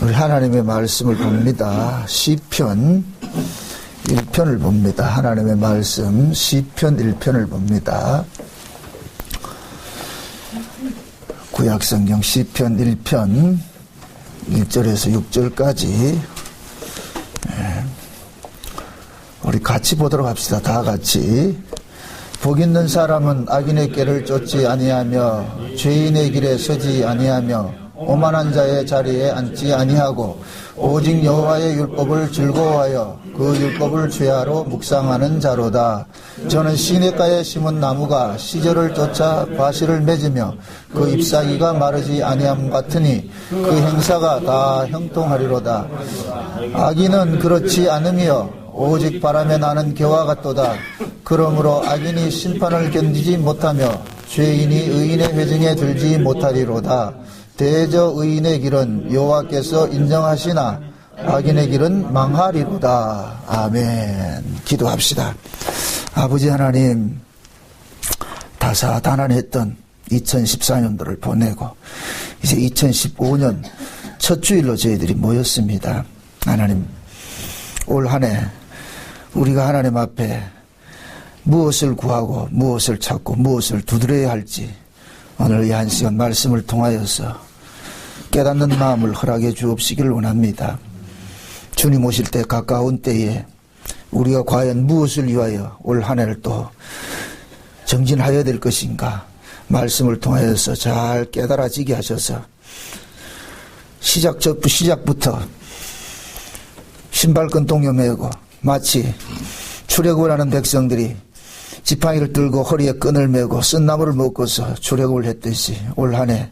우리 하나님의 말씀을 봅니다. 시편 1편을 봅니다. 하나님의 말씀 시편 1편을 봅니다. 구약성경 시편 1편 1절에서 6절까지 우리 같이 보도록 합시다. 다 같이. 복 있는 사람은 악인의 길을 쫓지 아니하며 죄인의 길에 서지 아니하며 오만한 자의 자리에 앉지 아니하고 오직 여호와의 율법을 즐거워하여 그 율법을 죄하로 묵상하는 자로다. 저는 시냇가에 심은 나무가 시절을 쫓아 과실을 맺으며 그 잎사귀가 마르지 아니함 같으니 그 행사가 다 형통하리로다. 악인은 그렇지 않으며 오직 바람에 나는 겨와 같도다. 그러므로 악인이 심판을 견디지 못하며 죄인이 의인의 회중에 들지 못하리로다. 대저 의인의 길은 여호와께서 인정하시나 악인의 길은 망하리로다. 아멘. 기도합시다. 아버지 하나님, 다사다난했던 2014년도를 보내고 이제 2015년 첫 주일로 저희들이 모였습니다. 하나님, 올 한 해 우리가 하나님 앞에 무엇을 구하고 무엇을 찾고 무엇을 두드려야 할지 오늘 이 한 시간 말씀을 통하여서 깨닫는 마음을 허락해 주옵시기를 원합니다. 주님 오실 때 가까운 때에 우리가 과연 무엇을 위하여 올 한 해를 또 정진하여야 될 것인가 말씀을 통하여서 잘 깨달아지게 하셔서 시작부터 신발끈 동요 매고 마치 출애굽하는 백성들이 지팡이를 들고 허리에 끈을 메고 쓴나무를 먹고서 출애굽을 했듯이 올 한 해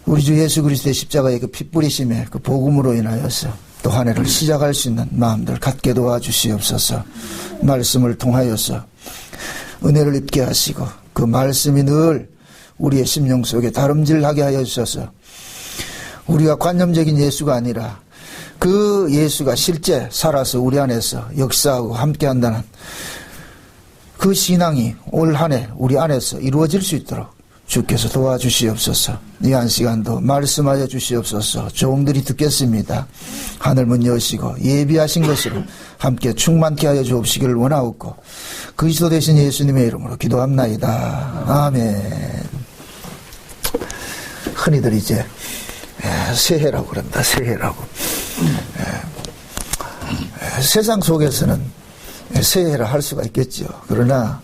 우리 주 예수 그리스도의 십자가의 그 피 뿌리심의 그 복음으로 인하여서 또 한 해를 시작할 수 있는 마음들 갖게 도와주시옵소서. 말씀을 통하여서 은혜를 입게 하시고 그 말씀이 늘 우리의 심령 속에 다름질하게 하여 주셔서 우리가 관념적인 예수가 아니라 그 예수가 실제 살아서 우리 안에서 역사하고 함께한다는 그 신앙이 올 한 해 우리 안에서 이루어질 수 있도록 주께서 도와주시옵소서. 이 한 시간도 말씀하여 주시옵소서. 종들이 듣겠습니다. 하늘문 여시고 예비하신 것으로 함께 충만케 하여 주옵시기를 원하옵고 그리스도 되신 예수님의 이름으로 기도합나이다. 아멘. 흔히들 이제 새해라고 그럽니다. 새해라고. 세상 속에서는 새해라 할 수가 있겠죠. 그러나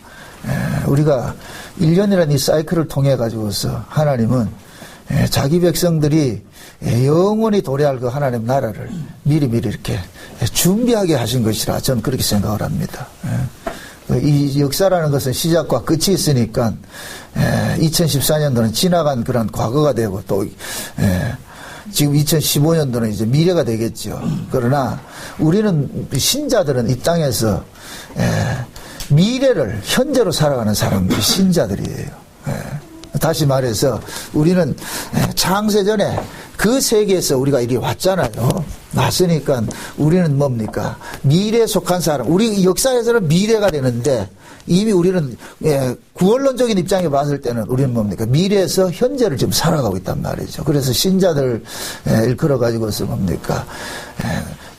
우리가 1년이라는 이 사이클을 통해 가지고서 하나님은 자기 백성들이 영원히 도래할 그 하나님 나라를 미리미리 이렇게 준비하게 하신 것이라 저는 그렇게 생각을 합니다. 이 역사라는 것은 시작과 끝이 있으니까 2014년도는 지나간 그런 과거가 되고 또 지금 2015년도는 이제 미래가 되겠죠. 그러나 우리는 신자들은 이 땅에서 미래를 현재로 살아가는 사람들이 신자들이에요. 다시 말해서 우리는 창세전에 그 세계에서 우리가 이리 왔잖아요. 왔으니까 우리는 뭡니까? 미래에 속한 사람. 우리 역사에서는 미래가 되는데 이미 우리는 구원론적인 입장에 봤을 때는 우리는 뭡니까? 미래에서 현재를 지금 살아가고 있단 말이죠. 그래서 신자들 일컬어 가지고서 뭡니까?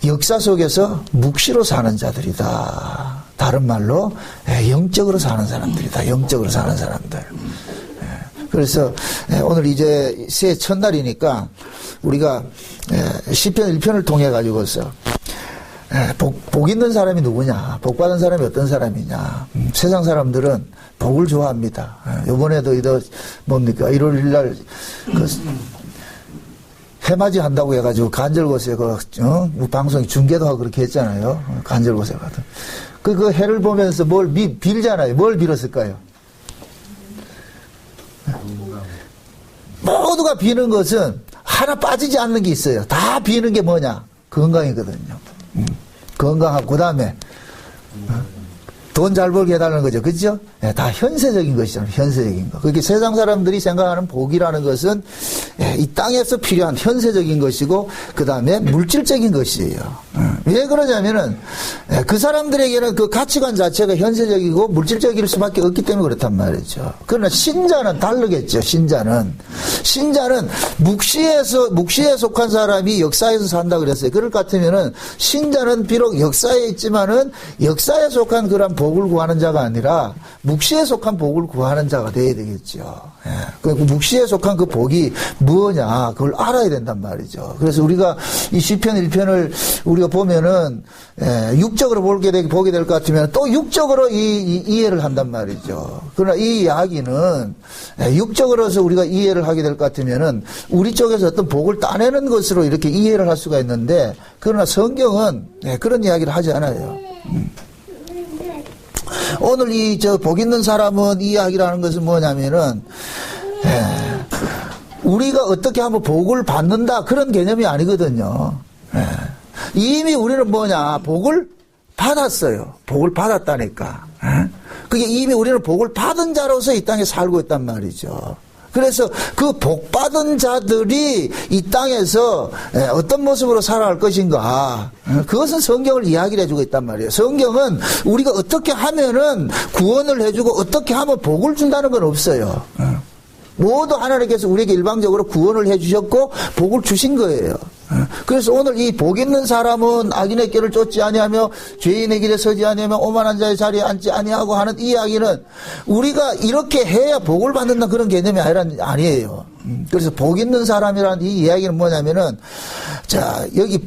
역사 속에서 묵시로 사는 자들이다. 다른 말로 영적으로 사는 사람들이다. 영적으로 사는 사람들. 그래서 오늘 이제 새해 첫날이니까 우리가 시편 1편을 통해 가지고서 복 있는 사람이 누구냐, 복 받은 사람이 어떤 사람이냐. 세상 사람들은 복을 좋아합니다. 이번에도 뭡니까 1월 1일 그 해맞이 한다고 해가지고 간절고세 방송 중계도 하고 그렇게 했잖아요. 간절고세 같은. 그 해를 보면서 뭘 빌잖아요. 뭘 빌었을까요? 모두가 비는 것은 하나 빠지지 않는 게 있어요. 다 비는 게 뭐냐? 건강이거든요. 건강하고 그다음에 돈 잘 벌게 해달라는 거죠. 그죠? 예, 다 현세적인 것이잖아요. 현세적인 거. 그렇게 세상 사람들이 생각하는 복이라는 것은 이 땅에서 필요한 현세적인 것이고 그 다음에 물질적인 것이에요. 왜 그러냐면은 그 사람들에게는 그 가치관 자체가 현세적이고 물질적일 수밖에 없기 때문에 그렇단 말이죠. 그러나 신자는 다르겠죠. 신자는 묵시에 속한 사람이 역사에서 산다 그랬어요. 그럴 것 같으면은 신자는 비록 역사에 있지만은 역사에 속한 그런 복을 구하는 자가 아니라 묵시에 속한 복을 구하는 자가 돼야 되겠죠. 예. 그 묵시에 속한 그 복이 뭐냐 그걸 알아야 된단 말이죠. 그래서 우리가 이 시편 1편을 우리가 보면은 육적으로 보게 될 것 같으면 또 육적으로 이해를 한단 말이죠. 그러나 이 이야기는 육적으로서 우리가 이해를 하게 될 것 같으면은 우리 쪽에서 어떤 복을 따내는 것으로 이렇게 이해를 할 수가 있는데 그러나 성경은 그런 이야기를 하지 않아요. 오늘 복 있는 사람은 이 이야기라는 것은 뭐냐면은 우리가 어떻게 하면 복을 받는다 그런 개념이 아니거든요. 이미 우리는 뭐냐 복을 받았어요. 복을 받았다니까. 그게 이미 우리는 복을 받은 자로서 이 땅에 살고 있단 말이죠. 그래서 그 복 받은 자들이 이 땅에서 어떤 모습으로 살아갈 것인가 그것은 성경을 이야기를 해주고 있단 말이에요. 성경은 우리가 어떻게 하면은 구원을 해주고 어떻게 하면 복을 준다는 건 없어요. 모두 하나님께서 우리에게 일방적으로 구원을 해주셨고 복을 주신 거예요. 그래서 오늘 이 복 있는 사람은 악인의 길을 쫓지 아니하며 죄인의 길에 서지 아니하며 오만한 자의 자리에 앉지 아니하고 하는 이 이야기는 우리가 이렇게 해야 복을 받는다 그런 개념이 아니에요. 그래서 복 있는 사람이라는 이 이야기는 뭐냐면은 자 여기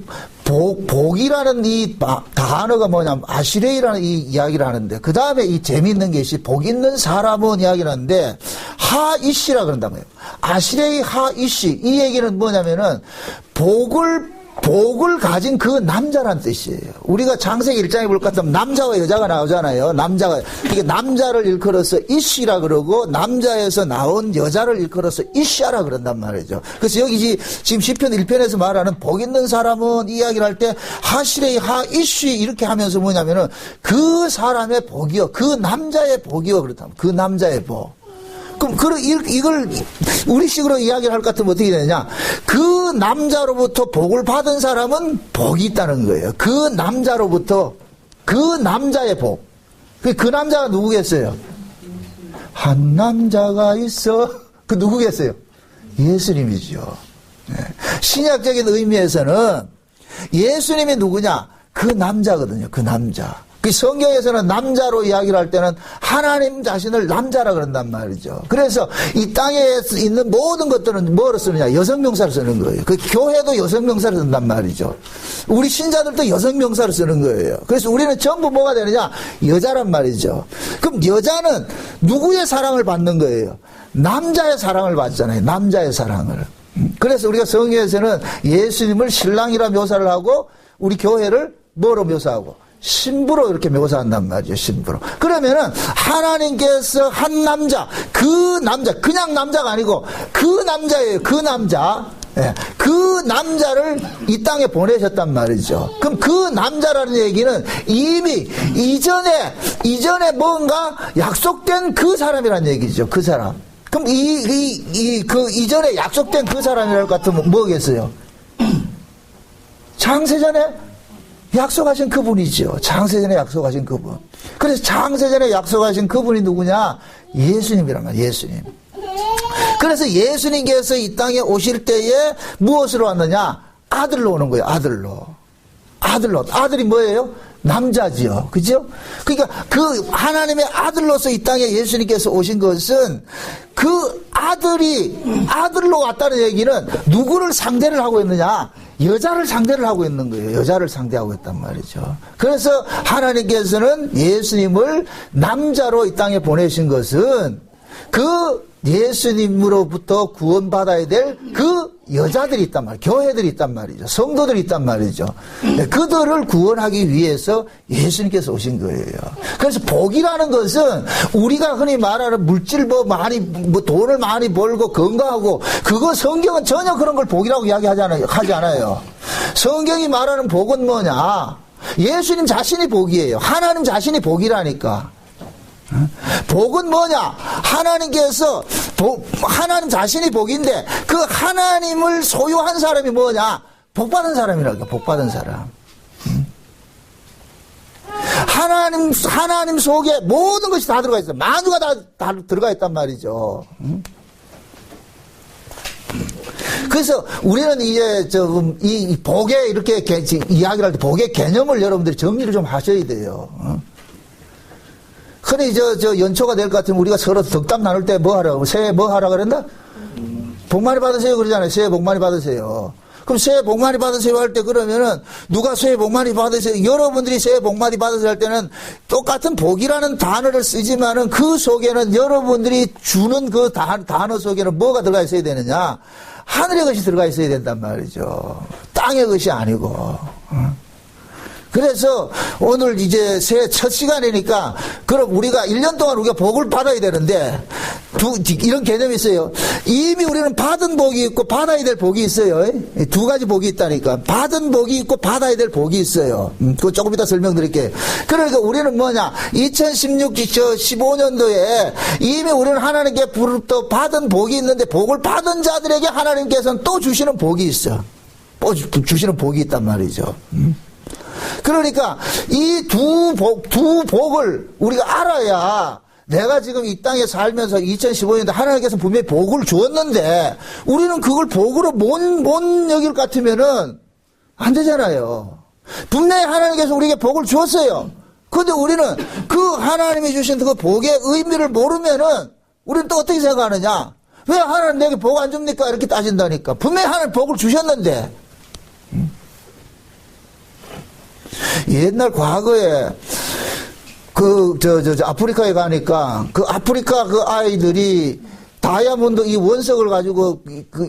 복이라는 이 단어가 뭐냐면 아시레이라는 이 이야기를 하는데 그 다음에 이 재미있는 것이 복 있는 사람은 이야기를 하는데 하이시라 그런단 말이에요. 아시레이 하이시 이 얘기는 뭐냐면은 복을 가진 그 남자란 뜻이에요. 우리가 창세기 1장에 볼 것 같으면 남자와 여자가 나오잖아요. 이게 남자를 일컬어서 이시라 그러고 남자에서 나온 여자를 일컬어서 이샤라 그런단 말이죠. 그래서 여기 지금 시편 1편에서 말하는 복 있는 사람은 이야기를 할 때 하시레이 하이시 이렇게 하면서 뭐냐면은 그 사람의 복이요. 그 남자의 복이요. 그렇다면 그 남자의 복. 그럼 이걸 우리식으로 이야기를 할 것 같으면 어떻게 되느냐? 그 남자로부터 복을 받은 사람은 복이 있다는 거예요. 그 남자로부터 그 남자의 복. 그 남자가 누구겠어요? 한 남자가 있어. 그 누구겠어요? 예수님이죠. 신약적인 의미에서는 예수님이 누구냐? 그 남자거든요. 그 남자. 그 성경에서는 남자로 이야기를 할 때는 하나님 자신을 남자라 그런단 말이죠. 그래서 이 땅에 있는 모든 것들은 뭐로 쓰느냐? 여성명사를 쓰는 거예요. 그 교회도 여성명사를 쓴단 말이죠. 우리 신자들도 여성명사를 쓰는 거예요. 그래서 우리는 전부 뭐가 되느냐? 여자란 말이죠. 그럼 여자는 누구의 사랑을 받는 거예요? 남자의 사랑을 받잖아요. 남자의 사랑을. 그래서 우리가 성경에서는 예수님을 신랑이라 묘사를 하고 우리 교회를 뭐로 묘사하고? 신부로 이렇게 묘사한단 말이죠. 신부로. 그러면은 하나님께서 한 남자, 그냥 남자가 아니고 그 남자예요. 그 남자. 그 남자를 이 땅에 보내셨단 말이죠. 그럼 그 남자라는 얘기는 이미 이전에 뭔가 약속된 그 사람이라는 얘기죠. 그 사람. 그럼 그 이전에 약속된 그 사람이랄 것 같으면 뭐겠어요? 창세전에 약속하신 그분이죠. 창세전에 약속하신 그분. 그래서 창세전에 약속하신 그분이 누구냐? 예수님이란 말이에요. 예수님. 그래서 예수님께서 이 땅에 오실 때에 무엇으로 왔느냐? 아들로 오는 거예요. 아들로. 아들이 뭐예요? 남자지요. 그죠? 그러니까 그 하나님의 아들로서 이 땅에 예수님께서 오신 것은 그 아들로 왔다는 얘기는 누구를 상대를 하고 있느냐? 여자를 상대를 하고 있는 거예요. 여자를 상대하고 있단 말이죠. 그래서 하나님께서는 예수님을 남자로 이 땅에 보내신 것은 그 예수님으로부터 구원받아야 될 그 여자들이 있단 말이에요. 교회들이 있단 말이죠. 성도들이 있단 말이죠. 그들을 구원하기 위해서 예수님께서 오신 거예요. 그래서 복이라는 것은 우리가 흔히 말하는 물질 돈을 많이 벌고 건강하고 그거 성경은 전혀 그런 걸 복이라고 하지 않아요. 성경이 말하는 복은 뭐냐? 예수님 자신이 복이에요. 하나님 자신이 복이라니까. 복은 뭐냐? 하나님께서 하나님 자신이 복인데 그 하나님을 소유한 사람이 뭐냐? 복받은 사람이라니까. 복받은 사람. 하나님 속에 모든 것이 다 들어가 있어요. 만유가 다 들어가 있단 말이죠. 그래서 우리는 이제 이 복의 이렇게 이야기를 할 때 복의 개념을 여러분들이 정리를 좀 하셔야 돼요. 흔히 연초가 될 것 같으면 우리가 서로 덕담 나눌 때 뭐 하라고? 새해 뭐 하라고 그랬나? 복 많이 받으세요 그러잖아요. 새해 복 많이 받으세요. 그럼 새해 복 많이 받으세요 할 때 그러면은 누가 새해 복 많이 받으세요? 여러분들이 새해 복 많이 받으세요 할 때는 똑같은 복이라는 단어를 쓰지만은 그 속에는 여러분들이 주는 그 단어 속에는 뭐가 들어가 있어야 되느냐? 하늘의 것이 들어가 있어야 된단 말이죠. 땅의 것이 아니고. 그래서 오늘 이제 새해 첫 시간이니까 그럼 우리가 1년 동안 우리가 복을 받아야 되는데 이런 개념이 있어요. 이미 우리는 받은 복이 있고 받아야 될 복이 있어요. 두 가지 복이 있다니까. 받은 복이 있고 받아야 될 복이 있어요. 그거 조금 이따 설명드릴게요. 그러니까 우리는 뭐냐? 2015년도에 이미 우리는 하나님께 부르터 받은 복이 있는데 복을 받은 자들에게 하나님께서는 또 주시는 복이 있어. 또 주시는 복이 있단 말이죠. 그러니까 이 두 복을 우리가 알아야 내가 지금 이 땅에 살면서 2015년에 하나님께서 분명히 복을 주었는데 우리는 그걸 복으로 못 여길 것 같으면은 안 되잖아요. 분명히 하나님께서 우리에게 복을 주었어요. 그런데 우리는 그 하나님이 주신 그 복의 의미를 모르면은 우리는 또 어떻게 생각하느냐? 왜 하나님 내게 복 안 줍니까? 이렇게 따진다니까. 분명히 하나님 복을 주셨는데. 옛날 과거에 아프리카에 가니까 그 아프리카 그 아이들이 다이아몬드 이 원석을 가지고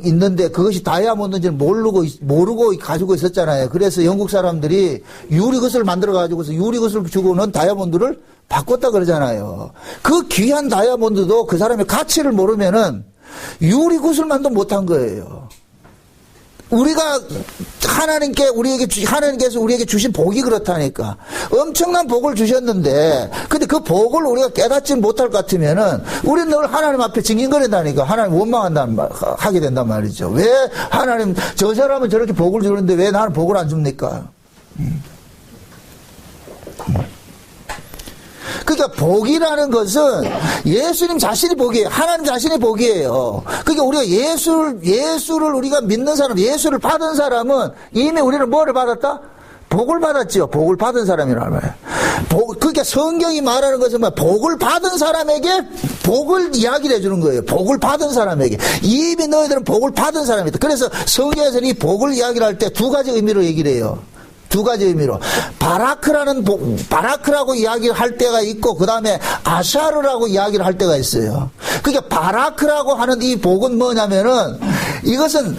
있는데 그것이 다이아몬드인지는 모르고 가지고 있었잖아요. 그래서 영국 사람들이 유리굿을 만들어 가지고서 유리굿을 주고는 다이아몬드를 바꿨다 그러잖아요. 그 귀한 다이아몬드도 그 사람의 가치를 모르면은 유리굿을만도 못한 거예요. 우리가 하나님께서 우리에게 주신 복이 그렇다니까. 엄청난 복을 주셨는데, 근데 그 복을 우리가 깨닫지 못할 것 같으면은, 우리는 늘 하나님 앞에 징징거린다니까. 하나님 하게 된단 말이죠. 왜 하나님, 저 사람은 저렇게 복을 주는데 왜 나는 복을 안 줍니까? 그러니까 복이라는 것은 예수님 자신이 복이에요. 하나님 자신이 복이에요. 그러니까 우리가 예수를 우리가 믿는 사람, 예수를 받은 사람은 이미 우리는 뭐를 받았다? 복을 받았지요. 복을 받은 사람이라는 말이에요. 그러니까 성경이 말하는 것은 복을 받은 사람에게 복을 이야기를 해주는 거예요. 복을 받은 사람에게. 이미 너희들은 복을 받은 사람이다. 그래서 성경에서는 이 복을 이야기를 할 때 두 가지 의미로 얘기를 해요. 두 가지 의미로. 바라크라고 이야기를 할 때가 있고, 그 다음에 아샤르라고 이야기를 할 때가 있어요. 그러니까 바라크라고 하는 이 복은 뭐냐면은, 이것은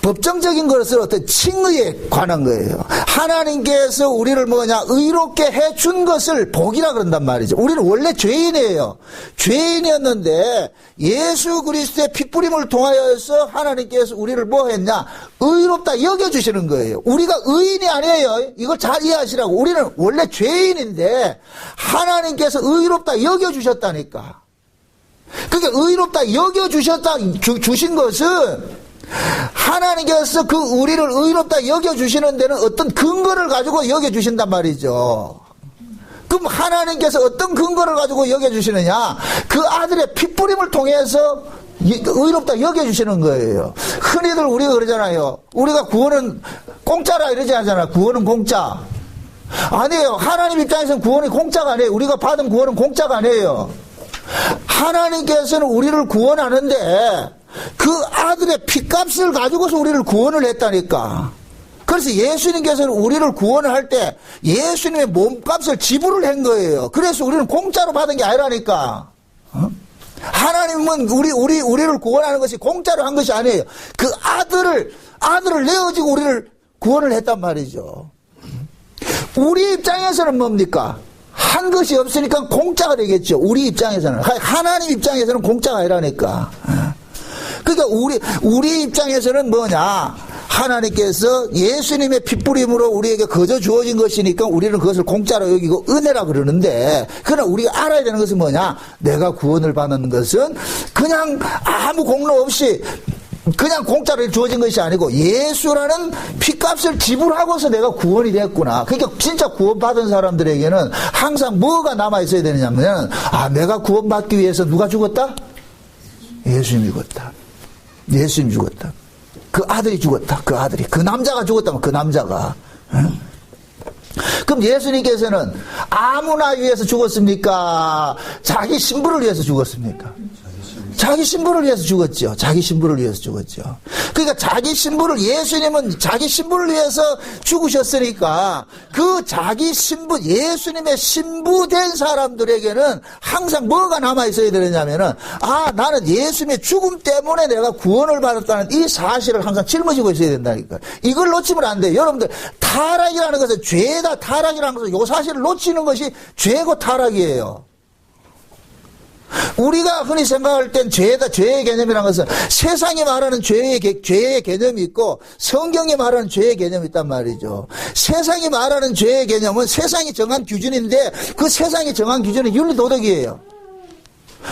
법정적인 것을 어떤 칭의에 관한 거예요. 하나님께서 우리를 의롭게 해준 것을 복이라 그런단 말이죠. 우리는 원래 죄인이에요. 죄인이었는데 예수 그리스도의 핏부림을 통하여서 하나님께서 우리를 뭐 했냐? 의롭다 여겨주시는 거예요. 우리가 의인이 아니에요. 이걸 잘 이해하시라고. 우리는 원래 죄인인데 하나님께서 의롭다 여겨주셨다니까. 그러니까 의롭다 주신 것은 하나님께서 우리를 의롭다 여겨주시는 데는 어떤 근거를 가지고 여겨주신단 말이죠. 그럼 하나님께서 어떤 근거를 가지고 여겨주시느냐? 그 아들의 핏부림을 통해서 의롭다 여겨주시는 거예요. 흔히들 우리가 그러잖아요. 우리가 구원은 공짜라 이러지 않잖아. 구원은 공짜. 아니에요. 하나님 입장에서는 구원이 공짜가 아니에요. 우리가 받은 구원은 공짜가 아니에요. 하나님께서는 우리를 구원하는데 그 아들의 피값을 가지고서 우리를 구원을 했다니까. 그래서 예수님께서는 우리를 구원을 할 때 예수님의 몸값을 지불을 한 거예요. 그래서 우리는 공짜로 받은 게 아니라니까. 하나님은 우리를 구원하는 것이 공짜로 한 것이 아니에요. 그 아들을 내어지고 우리를 구원을 했단 말이죠. 우리 입장에서는 뭡니까? 한 것이 없으니까 공짜가 되겠죠. 우리 입장에서는. 하나님 입장에서는 공짜가 아니라니까. 그러니까 우리 입장에서는 뭐냐? 하나님께서 예수님의 핏부림으로 우리에게 거저 주어진 것이니까 우리는 그것을 공짜로 여기고 은혜라 그러는데, 그러나 우리가 알아야 되는 것은 뭐냐? 내가 구원을 받는 것은 그냥 아무 공로 없이 그냥 공짜로 주어진 것이 아니고 예수라는 핏값을 지불하고서 내가 구원이 됐구나. 그러니까 진짜 구원받은 사람들에게는 항상 뭐가 남아있어야 되느냐면, 내가 구원받기 위해서 누가 죽었다? 예수님이 죽었다. 예수님이 죽었다. 그 아들이 죽었다. 그 아들이. 그 남자가 죽었다면 그 남자가. 응? 그럼 예수님께서는 아무나 위해서 죽었습니까? 자기 신부를 위해서 죽었습니까? 자기 신부를 위해서 죽었죠. 자기 신부를 위해서 죽었죠. 그러니까 자기 신부를, 예수님은 자기 신부를 위해서 죽으셨으니까 그 자기 신부, 예수님의 신부된 사람들에게는 항상 뭐가 남아있어야 되느냐면은, 나는 예수님의 죽음 때문에 내가 구원을 받았다는 이 사실을 항상 짊어지고 있어야 된다니까. 이걸 놓치면 안 돼요. 여러분들, 타락이라는 것은 죄다. 타락이라는 것은 이 사실을 놓치는 것이 죄고 타락이에요. 우리가 흔히 생각할 땐 죄다, 죄의 개념이라는 것은 세상이 말하는 죄의 개념이 있고 성경이 말하는 죄의 개념이 있단 말이죠. 세상이 말하는 죄의 개념은 세상이 정한 기준인데 그 세상이 정한 기준은 윤리도덕이에요.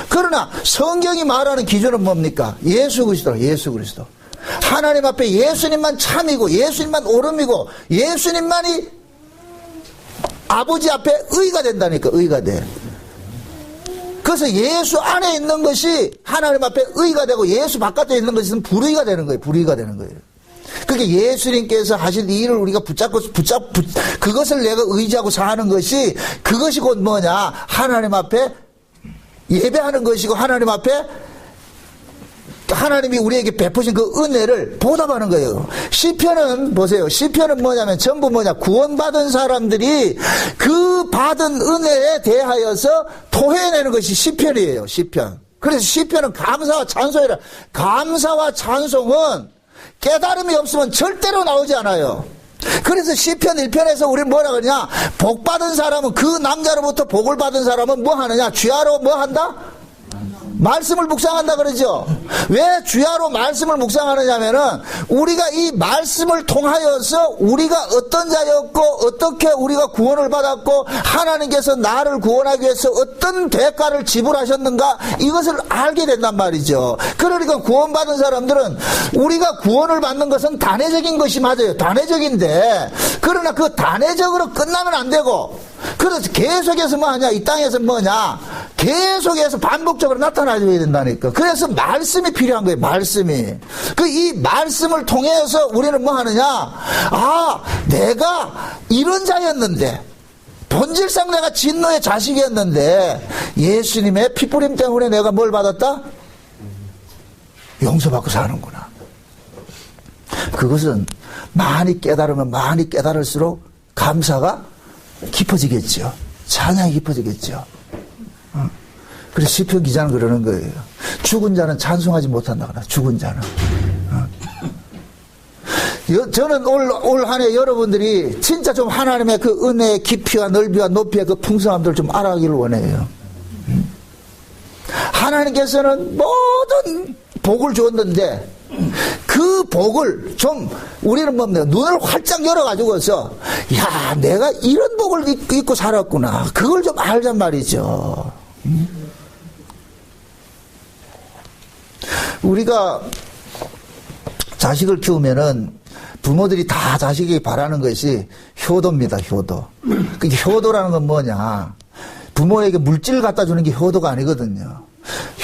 그러나 성경이 말하는 기준은 뭡니까? 예수 그리스도, 예수 그리스도. 하나님 앞에 예수님만 참이고 예수님만 옳음이고 예수님만이 아버지 앞에 의가 된다니까. 의가 돼. 그래서 예수 안에 있는 것이 하나님 앞에 의가 되고 예수 바깥에 있는 것은 불의가 되는 거예요. 불의가 되는 거예요. 그러니까 예수님께서 하신 이 일을 우리가 그것을 내가 의지하고 사는 것이, 그것이 곧 뭐냐? 하나님 앞에 예배하는 것이고 하나님 앞에 하나님이 우리에게 베푸신 그 은혜를 보답하는 거예요. 시편은 보세요. 시편은 뭐냐면 전부 뭐냐? 구원받은 사람들이 그 받은 은혜에 대하여서 토해내는 것이 시편이에요. 시편. 그래서 시편은 감사와 찬송이라. 감사와 찬송은 깨달음이 없으면 절대로 나오지 않아요. 그래서 시편 1편에서 우리는 뭐라 그러냐? 복 받은 사람은, 그 남자로부터 복을 받은 사람은 뭐 하느냐? 주야로 뭐 한다? 말씀을 묵상한다 그러죠. 왜 주야로 말씀을 묵상하느냐면은 우리가 이 말씀을 통하여서 우리가 어떤 자였고 어떻게 우리가 구원을 받았고 하나님께서 나를 구원하기 위해서 어떤 대가를 지불하셨는가, 이것을 알게 된단 말이죠. 그러니까 구원받은 사람들은 우리가 구원을 받는 것은 단회적인 것이 맞아요. 단회적인데, 그러나 그 단회적으로 끝나면 안 되고, 그래서 계속해서 뭐하냐? 이 땅에서 뭐냐? 계속해서 반복적으로 나타나줘야 된다니까. 그래서 말씀이 필요한 거예요. 말씀이. 이 말씀을 통해서 우리는 뭐 하느냐? 내가 이런 자였는데, 본질상 내가 진노의 자식이었는데 예수님의 핏부림 때문에 내가 뭘 받았다? 용서받고 사는구나. 그것은 많이 깨달으면 많이 깨달을수록 감사가 깊어지겠죠. 찬양이 깊어지겠죠. 그래서 시편 기자는 그러는 거예요. 죽은 자는 찬송하지 못한다 그래. 죽은 자는. 저는 올 한 해 여러분들이 진짜 좀 하나님의 그 은혜의 깊이와 넓이와 높이의 그 풍성함들을 좀 알아가기를 원해요. 하나님께서는 모든 복을 주었는데 그 복을 좀 우리는 뭡니까? 눈을 활짝 열어가지고서, 야, 내가 이런 복을 입고 살았구나. 그걸 좀 알잔 말이죠. 우리가 자식을 키우면은 부모들이 다 자식에게 바라는 것이 효도입니다. 효도. 그 효도라는 건 뭐냐? 부모에게 물질을 갖다 주는 게 효도가 아니거든요.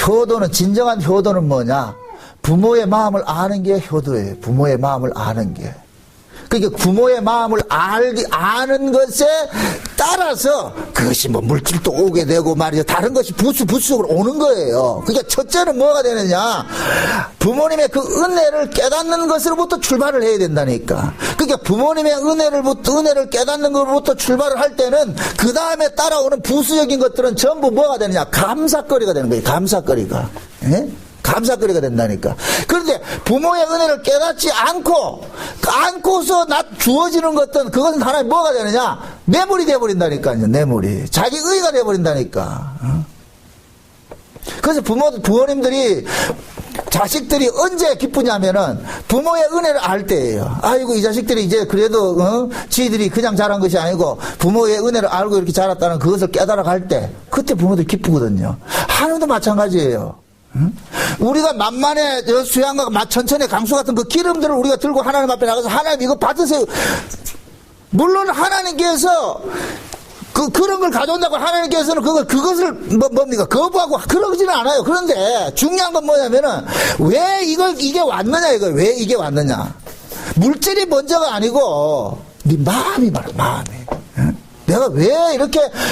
효도는, 진정한 효도는 뭐냐? 부모의 마음을 아는 게 효도예요. 부모의 마음을 아는 게. 그러니까 부모의 마음을 아는 것에 따라서 그것이 뭐 물질도 오게 되고 말이죠. 다른 것이 부수적으로 오는 거예요. 그러니까 첫째는 뭐가 되느냐? 부모님의 그 은혜를 깨닫는 것으로부터 출발을 해야 된다니까. 그러니까 부모님의 은혜를 깨닫는 것으로부터 출발을 할 때는 그 다음에 따라오는 부수적인 것들은 전부 뭐가 되느냐? 감사거리가 되는 거예요. 감사거리가. 예? 감사거리가 된다니까. 그런데 부모의 은혜를 깨닫지 않고서 주어지는 것들은 그것은 하나님 뭐가 되느냐? 뇌물이 되어버린다니까요. 뇌물이. 자기 의가 되어버린다니까. 그래서 부모님들이 자식들이 언제 기쁘냐면은 부모의 은혜를 알 때예요. 아이고 이 자식들이 이제 그래도 지들이 그냥 자란 것이 아니고 부모의 은혜를 알고 이렇게 자랐다는 그것을 깨달아 갈 때 그때 부모들 기쁘거든요. 하나님도 마찬가지예요. 우리가 만만의 수양과 천천의 강수 같은 그 기름들을 우리가 들고 하나님 앞에 나가서 하나님 이거 받으세요. 물론 하나님께서 그런 걸 가져온다고 하나님께서는 그것을 뭡니까? 거부하고 그러지는 않아요. 그런데 중요한 건 뭐냐면은 왜 이게 왔느냐 이거. 왜 이게 왔느냐. 물질이 먼저가 아니고 네 마음이 말이야. 마음이. 내가 왜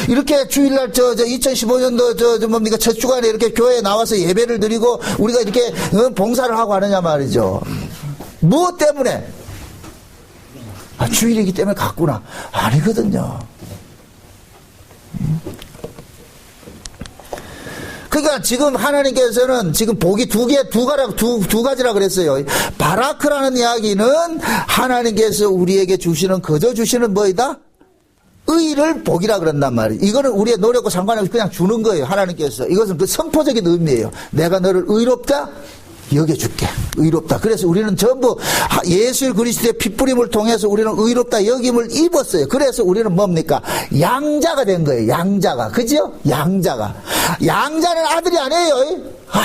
이렇게 주일날 2015년도 뭡니까? 첫 주간에 이렇게 교회에 나와서 예배를 드리고 우리가 이렇게 봉사를 하고 하느냐 말이죠. 무엇 때문에? 주일이기 때문에 갔구나. 아니거든요. 그러니까 지금 하나님께서는 지금 복이 두 가지라 그랬어요. 바라크라는 이야기는 하나님께서 우리에게 주시는 거저 주시는 뭐이다? 의를 복이라 그런단 말이에요. 이거는 우리의 노력과 상관없이 그냥 주는 거예요. 하나님께서. 이것은 그 선포적인 의미예요. 내가 너를 의롭다 여겨줄게. 의롭다. 그래서 우리는 전부 예수 그리스도의 핏부림을 통해서 우리는 의롭다 여김을 입었어요. 그래서 우리는 뭡니까? 양자가 된 거예요. 양자가. 그죠? 양자가. 양자는 아들이 아니에요.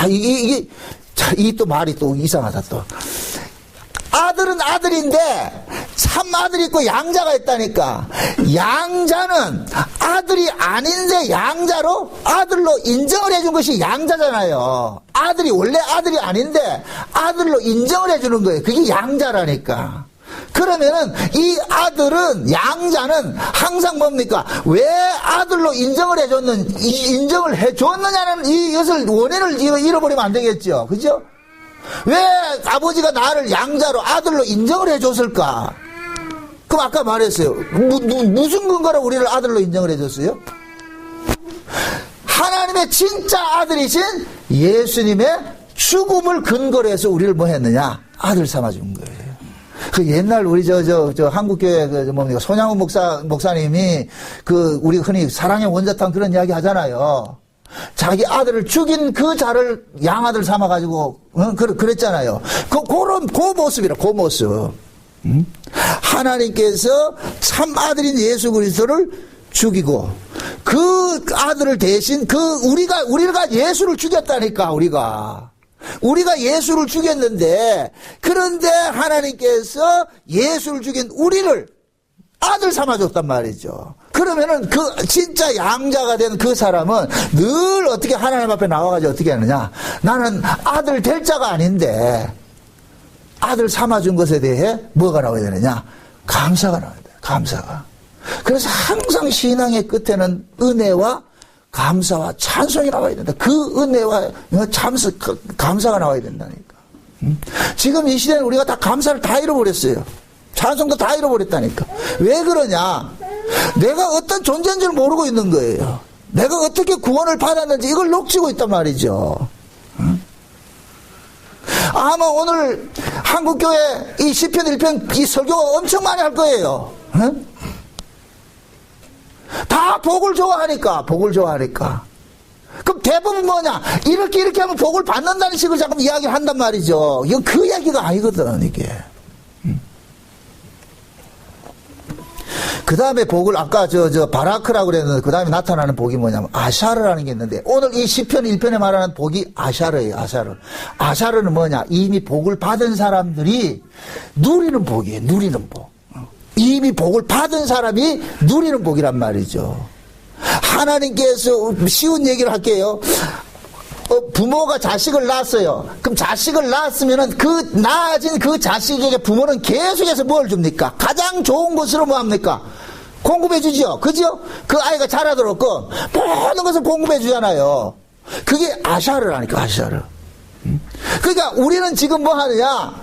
이게 또 말이 또 이상하다 또. 아들은 아들인데 참 아들이 있고 양자가 있다니까. 양자는 아들이 아닌데 양자로 아들로 인정을 해준 것이 양자잖아요. 아들이 원래 아들이 아닌데 아들로 인정을 해주는 거예요. 그게 양자라니까. 그러면은 이 아들은 양자는 항상 뭡니까? 왜 아들로 인정을 해줬느냐는 이것을 원인을 잃어버리면 안 되겠죠. 그죠? 왜 아버지가 나를 양자로 아들로 인정을 해줬을까? 그럼 아까 말했어요. 무슨 근거로 우리를 아들로 인정을 해줬어요? 하나님의 진짜 아들이신 예수님의 죽음을 근거로 해서 우리를 뭐 했느냐? 아들 삼아준 거예요. 그 옛날 우리 한국교회 뭡니까? 손양훈 목사님이 우리 흔히 사랑의 원자탄 그런 이야기 하잖아요. 자기 아들을 죽인 그 자를 양아들 삼아가지고, 그랬잖아요. 그 모습이라, 그 모습. 하나님께서 참 아들인 예수 그리스도를 죽이고, 그 아들을 대신, 우리가 예수를 죽였다니까, 우리가 예수를 죽였는데, 그런데 하나님께서 예수를 죽인 우리를 아들 삼아줬단 말이죠. 그러면은 진짜 양자가 된 그 사람은 늘 어떻게 하나님 앞에 나와가지고 어떻게 하느냐. 나는 아들 될 자가 아닌데 아들 삼아준 것에 대해 뭐가 나와야 되느냐. 감사가 나와야 돼요. 감사가. 그래서 항상 신앙의 끝에는 은혜와 감사와 찬송이 나와야 된다. 그 은혜와 감사가 나와야 된다니까. 지금 이 시대는 우리가 다 감사를 다 잃어버렸어요. 찬송도 다 잃어버렸다니까. 왜 그러냐? 내가 어떤 존재인 줄 모르고 있는 거예요. 내가 어떻게 구원을 받았는지 이걸 놓치고 있단 말이죠. 아마 오늘 한국교회 이 시편 1편 이 설교가 엄청 많이 할 거예요. 다 복을 좋아하니까. 그럼 대부분 뭐냐? 이렇게 하면 복을 받는다는 식으로 자꾸 이야기를 한단 말이죠. 이건 그 얘기가 아니거든, 이게. 그 다음에 복을 아까 바라크라고 그랬는데 그 다음에 나타나는 복이 뭐냐면 아샤르라는 게 있는데 오늘 이 시편 1편에 말하는 복이 아샤르예요. 아샤르는 뭐냐? 이미 복을 받은 사람들이 누리는 복이에요. 누리는 복. 이미 복을 받은 사람이 누리는 복이란 말이죠. 하나님께서 쉬운 얘기를 할게요. 부모가 자식을 낳았어요. 그럼 자식을 낳았으면은 낳아진 그 자식에게 부모는 계속해서 뭘 줍니까? 가장 좋은 것으로 뭐 합니까? 공급해 주죠. 그죠? 그 아이가 자라도록 모든 것을 공급해 주잖아요. 그게 아샤르라니까, 아샤르. 그러니까 우리는 지금 뭐 하느냐?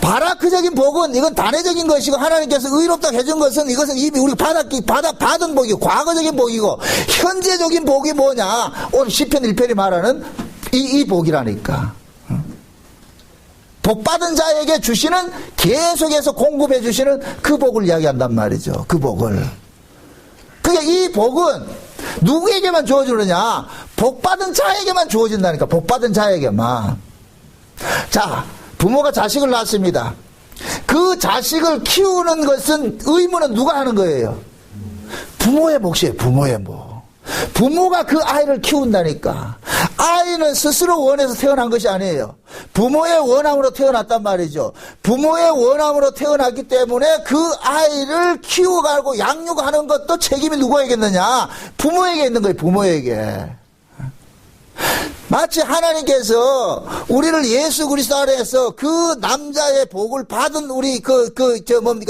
바라크적인 복은 이건 단회적인 것이고 하나님께서 의롭다 해준 것은 이것은 이미 우리가 받은 복이고 과거적인 복이고 현재적인 복이 뭐냐? 오늘 시편 1편이 말하는 이 복이라니까. 복 받은 자에게 주시는 계속해서 공급해 주시는 그 복을 이야기한단 말이죠. 그 복을. 그러니까 이 복은 누구에게만 주어지느냐? 복 받은 자에게만 주어진다니까. 복 받은 자에게만. 자, 부모가 자식을 낳습니다. 그 자식을 키우는 것은 의무는 누가 하는 거예요? 부모의 몫이에요. 부모의 몫. 부모가 그 아이를 키운다니까. 아이는 스스로 원해서 태어난 것이 아니에요. 부모의 원함으로 태어났단 말이죠. 부모의 원함으로 태어났기 때문에 그 아이를 키워가고 양육하는 것도 책임이 누구에게 있느냐? 부모에게 있는 거예요. 부모에게. 마치 하나님께서 우리를 예수 그리스도 안에서 그 남자의 복을 받은 우리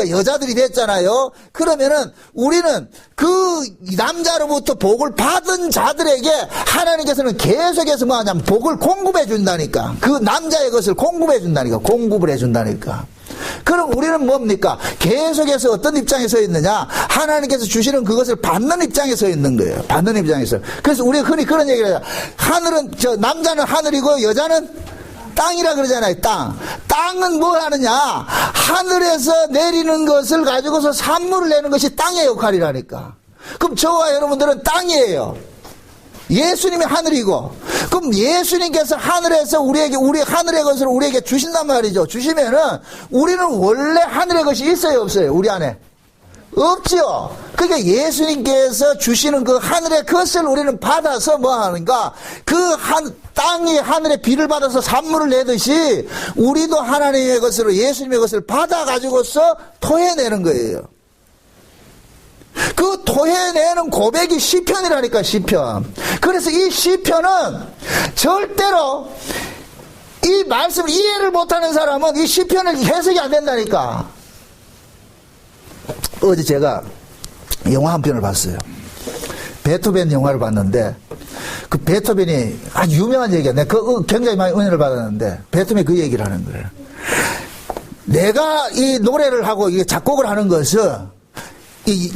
여자들이 됐잖아요. 그러면은 우리는 그 남자로부터 복을 받은 자들에게 하나님께서는 계속해서 뭐 하냐면 복을 공급해 준다니까. 그 남자의 것을 공급해 준다니까. 공급을 해 준다니까. 그럼 우리는 뭡니까? 계속해서 어떤 입장에 서 있느냐? 하나님께서 주시는 그것을 받는 입장에 서 있는 거예요. 받는 입장에서. 그래서 우리가 흔히 그런 얘기를 해요. 남자는 하늘이고 여자는 땅이라 그러잖아요. 땅은 뭐 하느냐? 하늘에서 내리는 것을 가지고서 산물을 내는 것이 땅의 역할이라니까. 그럼 저와 여러분들은 땅이에요. 예수님이 하늘이고, 그럼 예수님께서 하늘에서 우리 하늘의 것을 우리에게 주신단 말이죠. 주시면은 우리는 원래 하늘의 것이 있어요, 없어요? 우리 안에 없지요. 그러니까 예수님께서 주시는 그 하늘의 것을 우리는 받아서 뭐 하는가? 땅이 하늘의 비를 받아서 산물을 내듯이 우리도 하나님의 것으로 예수님의 것을 받아 가지고서 토해내는 거예요. 그 토해내는 고백이 시편이라니까. 시편. 그래서 이 시편은 절대로 이 말씀을 이해를 못하는 사람은 이 시편을 해석이 안 된다니까. 어제 제가 영화 한 편을 봤어요. 베토벤 영화를 봤는데, 그 베토벤이 아주 유명한 얘기야. 내가 굉장히 많이 은혜를 받았는데 베토벤이 그 얘기를 하는 거예요. 내가 이 노래를 하고 이게 작곡을 하는 것은 이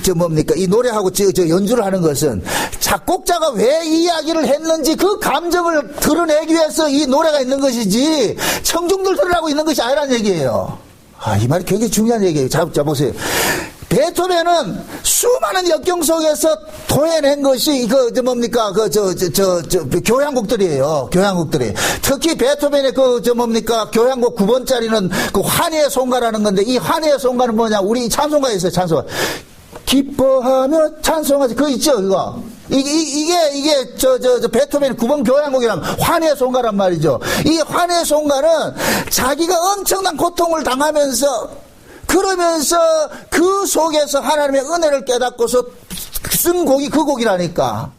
노래하고 연주를 하는 것은 작곡자가 왜 이 이야기를 했는지 그 감정을 드러내기 위해서 이 노래가 있는 것이지 청중들 들으라고 있는 것이 아니라는 얘기예요. 이 말이 굉장히 중요한 얘기예요. 자, 보세요. 베토벤은 수많은 역경 속에서 토해낸 것이 교향곡들이에요. 교향곡들이. 특히 베토벤의 교향곡 9번짜리는 그 환희의 송가라는 건데, 이 환희의 송가는 뭐냐? 우리 찬송가에 있어요. 찬송가. 기뻐하며 찬송하지. 그거 있죠, 그거. 이게 베토벤 9번 교향곡이란 환희의 송가란 말이죠. 이 환희의 송가는 자기가 엄청난 고통을 당하면서, 그러면서 그 속에서 하나님의 은혜를 깨닫고서 쓴 곡이 그 곡이라니까.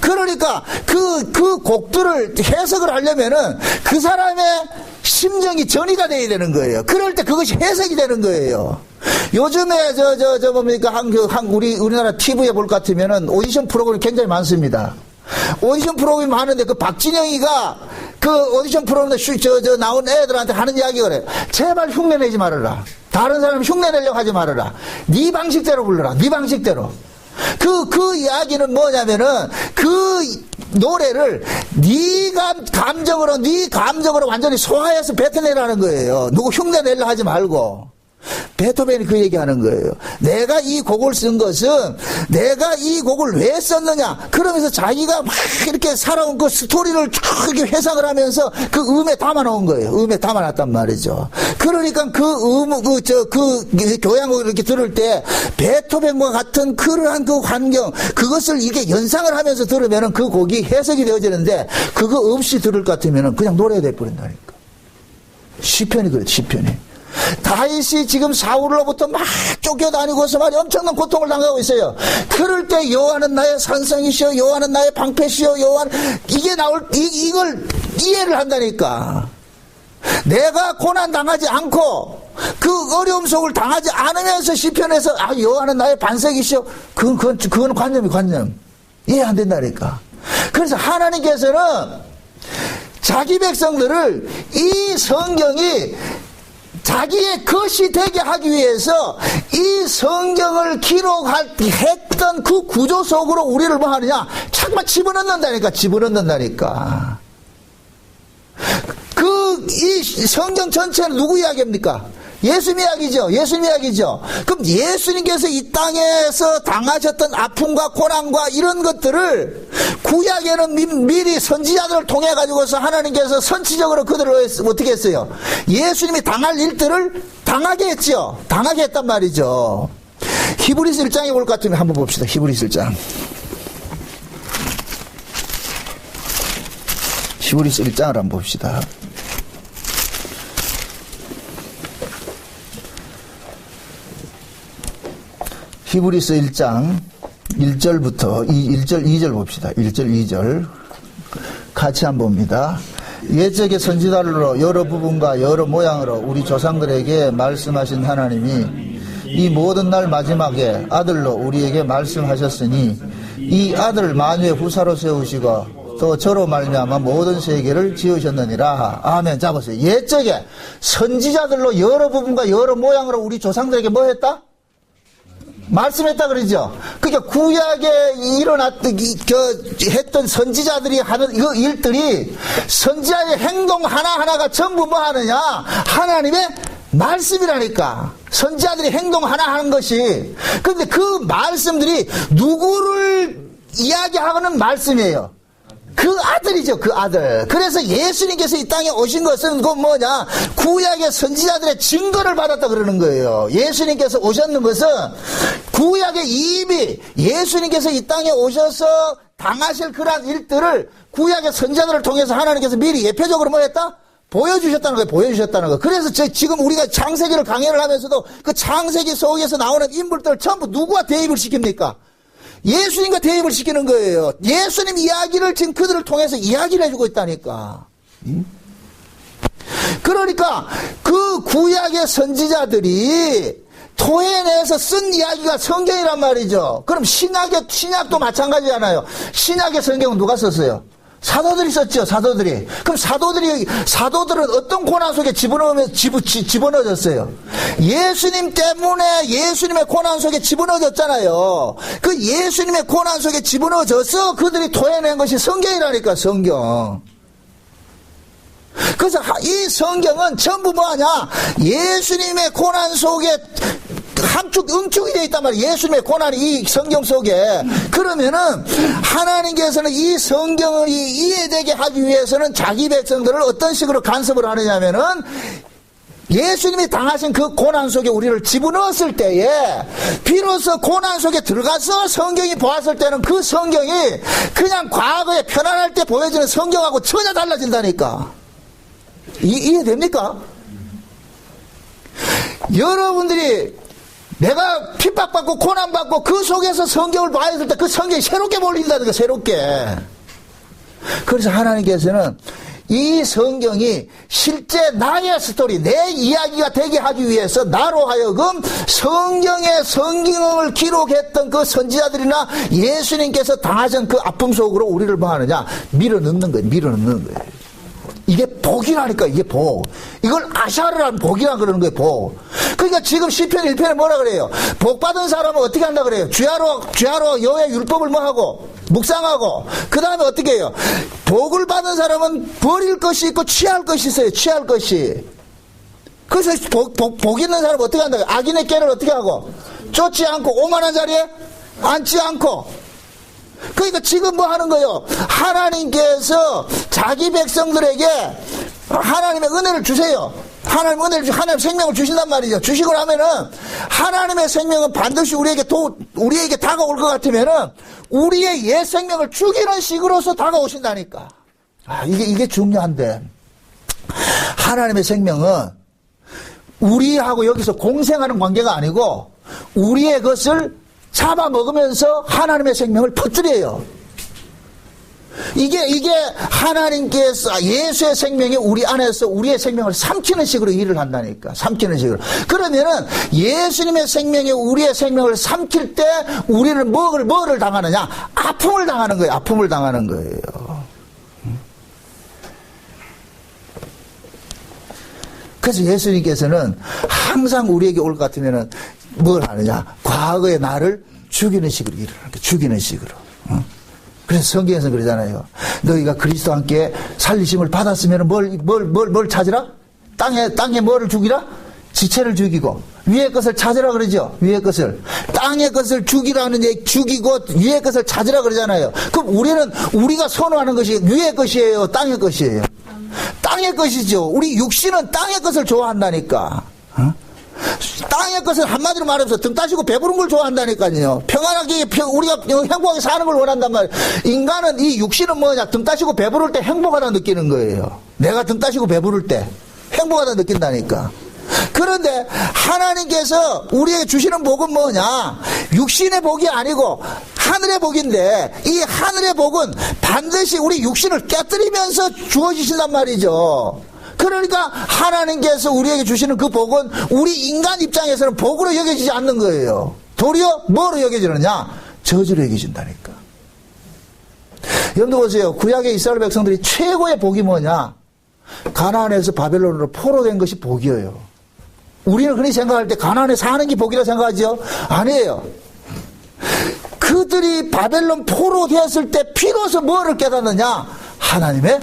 그러니까 그 곡들을 해석을 하려면은 그 사람의 심정이 전이가 돼야 되는 거예요. 그럴 때 그것이 해석이 되는 거예요. 요즘에 우리나라 TV에 볼 것 같으면은 오디션 프로그램이 굉장히 많습니다. 오디션 프로그램이 많은데 그 박진영이가 그 오디션 프로그램에 나온 애들한테 하는 이야기가 그래요. 제발 흉내내지 말아라. 다른 사람 흉내내려고 하지 말아라. 네 방식대로 불러라. 네 방식대로. 그 이야기는 뭐냐면은 그 노래를 네 감정으로 완전히 소화해서 뱉어내라는 거예요. 누구 흉내내려 하지 말고. 베토벤이 그 얘기하는 거예요. 내가 이 곡을 쓴 것은 내가 이 곡을 왜 썼느냐. 그러면서 자기가 막 이렇게 살아온 그 스토리를 쭉 이렇게 회상을 하면서 그 음에 담아놓은 거예요. 음에 담아놨단 말이죠. 그러니까 그 교향곡을 이렇게 들을 때 베토벤과 같은 그러한 그 환경, 그것을 이게 연상을 하면서 들으면은 그 곡이 해석이 되어지는데, 그거 없이 들을 것 같으면은 그냥 노래가 돼버린다니까. 시편이 그래요, 시편이. 다윗이 지금 사울로부터 막 쫓겨다니고서 말이 엄청난 고통을 당하고 있어요. 그럴 때 여호와는 나의 산성이시여, 여호와는 나의 방패시여, 이걸 이해를 한다니까. 내가 고난 당하지 않고 그 어려움 속을 당하지 않으면서 시편에서 여호와는 나의 반석이시여, 그건 관념 이해 안 된다니까. 그래서 하나님께서는 자기 백성들을 이 성경이 자기의 것이 되게 하기 위해서 이 성경을 기록했던 그 구조 속으로 우리를 뭐 하느냐? 자꾸만 집어넣는다니까. 이 성경 전체는 누구 이야기입니까? 예수님 이야기죠. 예수님 이야기죠. 그럼 예수님께서 이 땅에서 당하셨던 아픔과 고난과 이런 것들을 구약에는 미리 선지자들을 통해 가지고서 하나님께서 선지적으로 그들을 어떻게 했어요? 예수님이 당할 일들을 당하게 했죠. 당하게 했단 말이죠. 히브리서 1장에 올 것 같으면 한번 봅시다. 히브리서 1장. 히브리서 1장을 한번 봅시다. 히브리서 1장 1절부터 1절 2절 봅시다. 1절 2절 같이 한번 봅니다. 옛적의 선지자들로 여러 부분과 여러 모양으로 우리 조상들에게 말씀하신 하나님이 이 모든 날 마지막에 아들로 우리에게 말씀하셨으니 이 아들을 만유의 후사로 세우시고 또 저로 말미암아 모든 세계를 지으셨느니라. 아멘. 자 보세요. 옛적에 선지자들로 여러 부분과 여러 모양으로 우리 조상들에게 뭐 했다? 말씀했다 그러죠. 그러니까 구약에 일어났던 했던 선지자들이 하는 이 일들이 선지자의 행동 하나하나가 전부 뭐 하느냐? 하나님의 말씀이라니까. 선지자들이 행동 하나 하는 것이. 그런데 그 말씀들이 누구를 이야기하는 말씀이에요? 그 아들이죠, 그 아들. 그래서 예수님께서 이 땅에 오신 것은 그 뭐냐? 구약의 선지자들의 증거를 받았다 그러는 거예요. 예수님께서 오셨는 것은 구약의 이미 예수님께서 이 땅에 오셔서 당하실 그러한 일들을 구약의 선지자들을 통해서 하나님께서 미리 예표적으로 뭐 했다? 보여주셨다는 거예요. 보여주셨다는 거. 그래서 지금 우리가 창세기를 강의를 하면서도 그 창세기 속에서 나오는 인물들을 전부 누구와 대입을 시킵니까? 예수님과 대입을 시키는 거예요. 예수님 이야기를 지금 그들을 통해서 이야기를 해주고 있다니까. 그러니까 그 구약의 선지자들이 토해내서 쓴 이야기가 성경이란 말이죠. 그럼 신약도 마찬가지잖아요. 신약의 성경은 누가 썼어요? 사도들이 썼죠, 사도들이. 그럼 사도들은 어떤 고난 속에 집어넣어졌어요? 예수님 때문에 예수님의 고난 속에 집어넣어졌잖아요. 그 예수님의 고난 속에 집어넣어져서 그들이 토해낸 것이 성경이라니까, 성경. 그래서 이 성경은 전부 뭐하냐? 예수님의 고난 속에 응축이 되어 있단 말이에요. 예수님의 고난이 이 성경 속에. 그러면은 하나님께서는 이 성경을 이해되게 하기 위해서는 자기 백성들을 어떤 식으로 간섭을 하느냐면은 예수님이 당하신 그 고난 속에 우리를 집어넣었을 때에 비로소 고난 속에 들어가서 성경이 보았을 때는 그 성경이 그냥 과거에 편안할 때 보여지는 성경하고 전혀 달라진다니까. 이해됩니까? 여러분들이 내가 핍박받고 고난받고 그 속에서 성경을 봐야 될 때 그 성경이 새롭게 보인다니까, 새롭게. 그래서 하나님께서는 이 성경이 실제 나의 스토리, 내 이야기가 되게 하기 위해서 나로 하여금 성경에 성경을 기록했던 그 선지자들이나 예수님께서 당하신 그 아픔 속으로 우리를 뭐 하느냐? 밀어넣는 거예요. 밀어넣는 거예요. 이게 복이라니까, 이게 복. 이걸 아샤르라는 복이라 그러는 거예요, 복. 그러니까 지금 시편 1편에 뭐라 그래요? 복 받은 사람은 어떻게 한다 그래요? 주야로 여호와의 율법을 뭐 하고? 묵상하고. 그 다음에 어떻게 해요? 복을 받은 사람은 버릴 것이 있고 취할 것이 있어요, 취할 것이. 그래서 복 있는 사람은 어떻게 한다? 악인의 꾀를 어떻게 하고? 쫓지 않고, 오만한 자리에 앉지 않고. 그러니까 지금 뭐 하는 거예요? 하나님께서 자기 백성들에게 하나님의 은혜를 주세요. 하나님 생명을 주신단 말이죠. 주시고 나면은 하나님의 생명은 반드시 우리에게 다가올 것 같으면은 우리의 옛 생명을 죽이는 식으로서 다가오신다니까. 이게 중요한데. 하나님의 생명은 우리하고 여기서 공생하는 관계가 아니고 우리의 것을 잡아먹으면서 하나님의 생명을 퍼뜨려요. 이게 하나님께서 예수의 생명이 우리 안에서 우리의 생명을 삼키는 식으로 일을 한다니까. 삼키는 식으로. 그러면은 예수님의 생명이 우리의 생명을 삼킬 때 우리는 뭐를 당하느냐? 아픔을 당하는 거예요. 아픔을 당하는 거예요. 그래서 예수님께서는 항상 우리에게 올 것 같으면은 뭘 하느냐? 과거의 나를 죽이는 식으로 일을 하는 거예요. 죽이는 식으로. 그래서 성경에서 그러잖아요. 너희가 그리스도와 함께 살리심을 받았으면 뭘 찾으라? 땅에 뭐를 죽이라? 지체를 죽이고 위의 것을 찾으라 그러죠. 위의 것을. 땅의 것을 죽이라는 얘기, 죽이고 위의 것을 찾으라 그러잖아요. 그럼 우리가 선호하는 것이 위의 것이에요, 땅의 것이에요? 땅의 것이죠. 우리 육신은 땅의 것을 좋아한다니까. 땅의 것을 한마디로 말해서 등 따시고 배부른 걸 좋아한다니까요. 평안하게 우리가 행복하게 사는 걸 원한단 말이에요. 인간은 이 육신은 뭐냐, 등 따시고 배부를 때 행복하다 느끼는 거예요. 내가 등 따시고 배부를 때 행복하다 느낀다니까. 그런데 하나님께서 우리에게 주시는 복은 뭐냐, 육신의 복이 아니고 하늘의 복인데, 이 하늘의 복은 반드시 우리 육신을 깨뜨리면서 주어지신단 말이죠. 그러니까 하나님께서 우리에게 주시는 그 복은 우리 인간 입장에서는 복으로 여겨지지 않는 거예요. 도리어 뭐로 여겨지느냐, 저주로 여겨진다니까. 여러분들 보세요. 구약의 이스라엘 백성들이 최고의 복이 뭐냐, 가나안에서 바벨론으로 포로된 것이 복이에요. 우리는 그렇게 생각할 때 가나안에 사는 게 복이라 생각하죠? 아니에요. 그들이 바벨론 포로 되었을 때 비로소 뭐를 깨닫느냐, 하나님의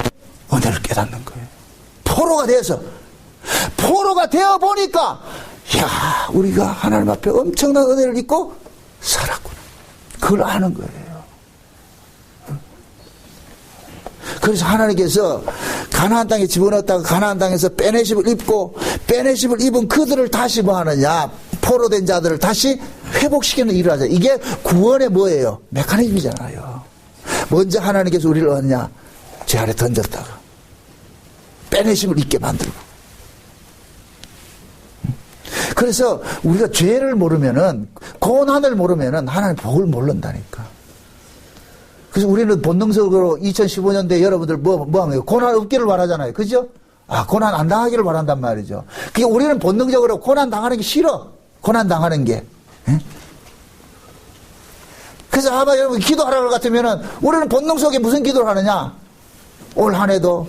은혜를 깨닫는 거예요. 포로가 되어 보니까, 야, 우리가 하나님 앞에 엄청난 은혜를 입고 살았구나. 그걸 아는 거예요. 그래서 하나님께서 가나안 땅에 집어넣었다가 가나안 땅에서 빼내심을 입고, 빼내심을 입은 그들을 다시 뭐 하느냐, 포로된 자들을 다시 회복시키는 일을 하자. 이게 구원의 뭐예요? 메커니즘이잖아요. 먼저 하나님께서 우리를 얻냐, 죄 아래 던졌다가 빼내심을 입게 만들고. 그래서 우리가 죄를 모르면은, 고난을 모르면은 하나님 복을 모른다니까. 그래서 우리는 본능적으로 2015년도에 여러분들 뭐 하면 고난 없기를 바라잖아요. 그죠? 고난 안 당하기를 바란단 말이죠. 그게 우리는 본능적으로 고난 당하는 게 싫어. 고난 당하는 게. 에? 그래서 아마 여러분 기도하라는 것 같으면은 우리는 본능 속에 무슨 기도를 하느냐? 올 한 해도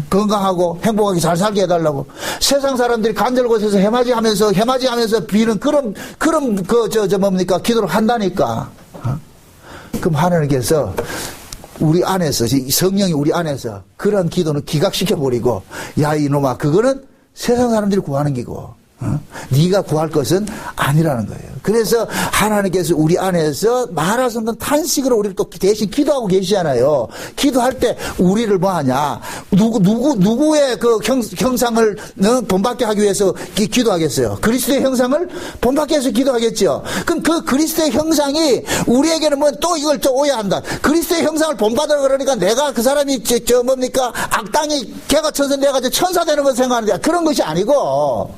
건강하고 행복하게 잘 살게 해달라고. 세상 사람들이 간절곳에서 해맞이하면서 비는 그런 뭡니까? 기도를 한다니까. 그럼 하나님께서 우리 안에서, 성령이 우리 안에서 그런 기도는 기각시켜버리고, 야, 이놈아, 그거는 세상 사람들이 구하는 기고, 네가 구할 것은 아니라는 거예요. 그래서 하나님께서 우리 안에서 말할 수 없는 탄식으로 우리를 또 대신 기도하고 계시잖아요. 기도할 때 우리를 뭐 하냐, 누구의 그 형상을 본받게 하기 위해서 기도하겠어요? 그리스도의 형상을 본받게 해서 기도하겠죠. 그럼 그 그리스도의 형상이 우리에게는 뭐 또 이걸 또 오해한다. 그리스도의 형상을 본받으라 그러니까 내가 그 사람이 뭡니까, 악당이 개가 천사 돼가지고 천사 되는 걸 생각하는데, 그런 것이 아니고,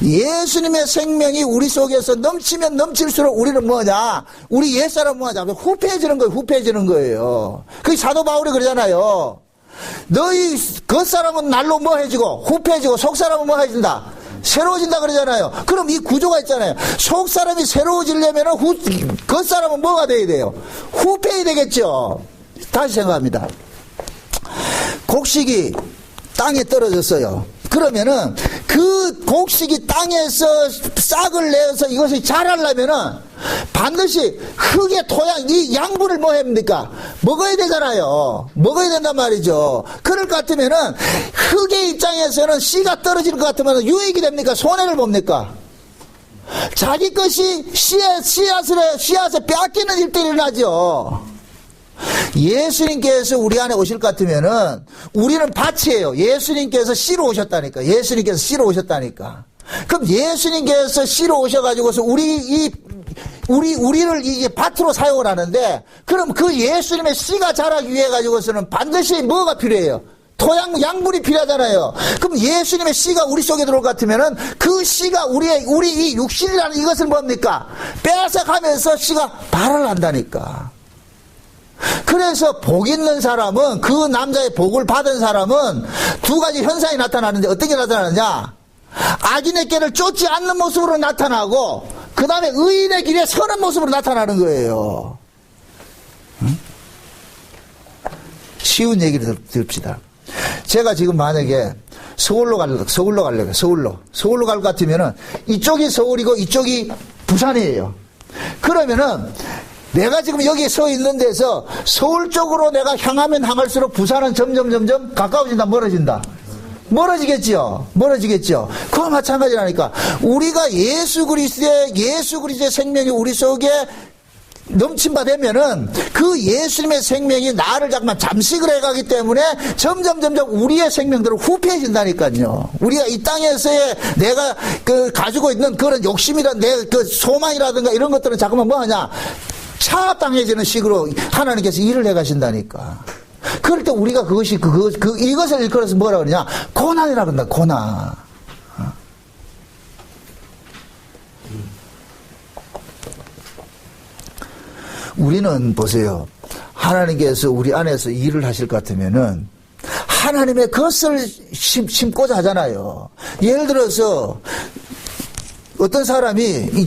예수님의 생명이 우리 속에서 넘치면 넘칠수록 우리는 뭐냐, 우리 옛사람 뭐냐, 후패해지는 거예요. 그 사도 바울이 그러잖아요. 너희 겉사람은 날로 뭐 해지고 후패해지고 속사람은 뭐 해진다, 새로워진다 그러잖아요. 그럼 이 구조가 있잖아요. 속사람이 새로워지려면 겉사람은 뭐가 돼야 돼요? 후패해야 되겠죠. 다시 생각합니다. 곡식이 땅에 떨어졌어요. 그러면은 그 곡식이 땅에서 싹을 내서 이것이 자라려면은 반드시 흙의 토양, 이 양분을 뭐 합니까? 먹어야 되잖아요. 먹어야 된단 말이죠. 그럴 것 같으면은 흙의 입장에서는 씨가 떨어지는 것 같으면 유익이 됩니까? 손해를 봅니까? 자기 것이 씨앗을 빼앗기는 일들이 일어나죠. 예수님께서 우리 안에 오실 것 같으면은 우리는 밭이에요. 예수님께서 씨로 오셨다니까. 그럼 예수님께서 씨로 오셔가지고서 우리를 이게 밭으로 사용을 하는데, 그럼 그 예수님의 씨가 자라기 위해 가지고서는 반드시 뭐가 필요해요? 토양, 양분이 필요하잖아요. 그럼 예수님의 씨가 우리 속에 들어올 것 같으면은 그 씨가 우리 이 육신이라는 이것을 뭡니까? 빼앗아가면서 씨가 발을 한다니까. 그래서 복 있는 사람은, 그 남자의 복을 받은 사람은 두 가지 현상이 나타나는데, 어떤 게 나타나느냐? 악인의 길을 쫓지 않는 모습으로 나타나고, 그 다음에 의인의 길에 서는 모습으로 나타나는 거예요. 응? 쉬운 얘기를 들읍시다. 제가 지금 만약에 서울로 가려고, 서울로 갈 것 같으면은 이쪽이 서울이고 이쪽이 부산이에요. 그러면은 내가 지금 여기 서 있는 데서 서울 쪽으로 내가 향하면 향할수록 부산은 점점 가까워진다, 멀어진다? 멀어지겠죠. 그와 마찬가지라니까. 우리가 예수 그리스도의 생명이 우리 속에 넘친 바 되면은 그 예수님의 생명이 나를 잠깐만 잠식을 해가기 때문에 점점 우리의 생명들은 후패해진다니까요. 우리가 이 땅에서의 내가 가지고 있는 그런 욕심이라 내 소망이라든가 이런 것들은 잠깐만 뭐하냐, 차압당해지는 식으로 하나님께서 일을 해가신다니까. 그럴 때 우리가 이것을 일컬어서 뭐라 그러냐, 고난이라 그런다. 고난. 우리는 보세요. 하나님께서 우리 안에서 일을 하실 것 같으면은 하나님의 것을 심고자 하잖아요. 예를 들어서 어떤 사람이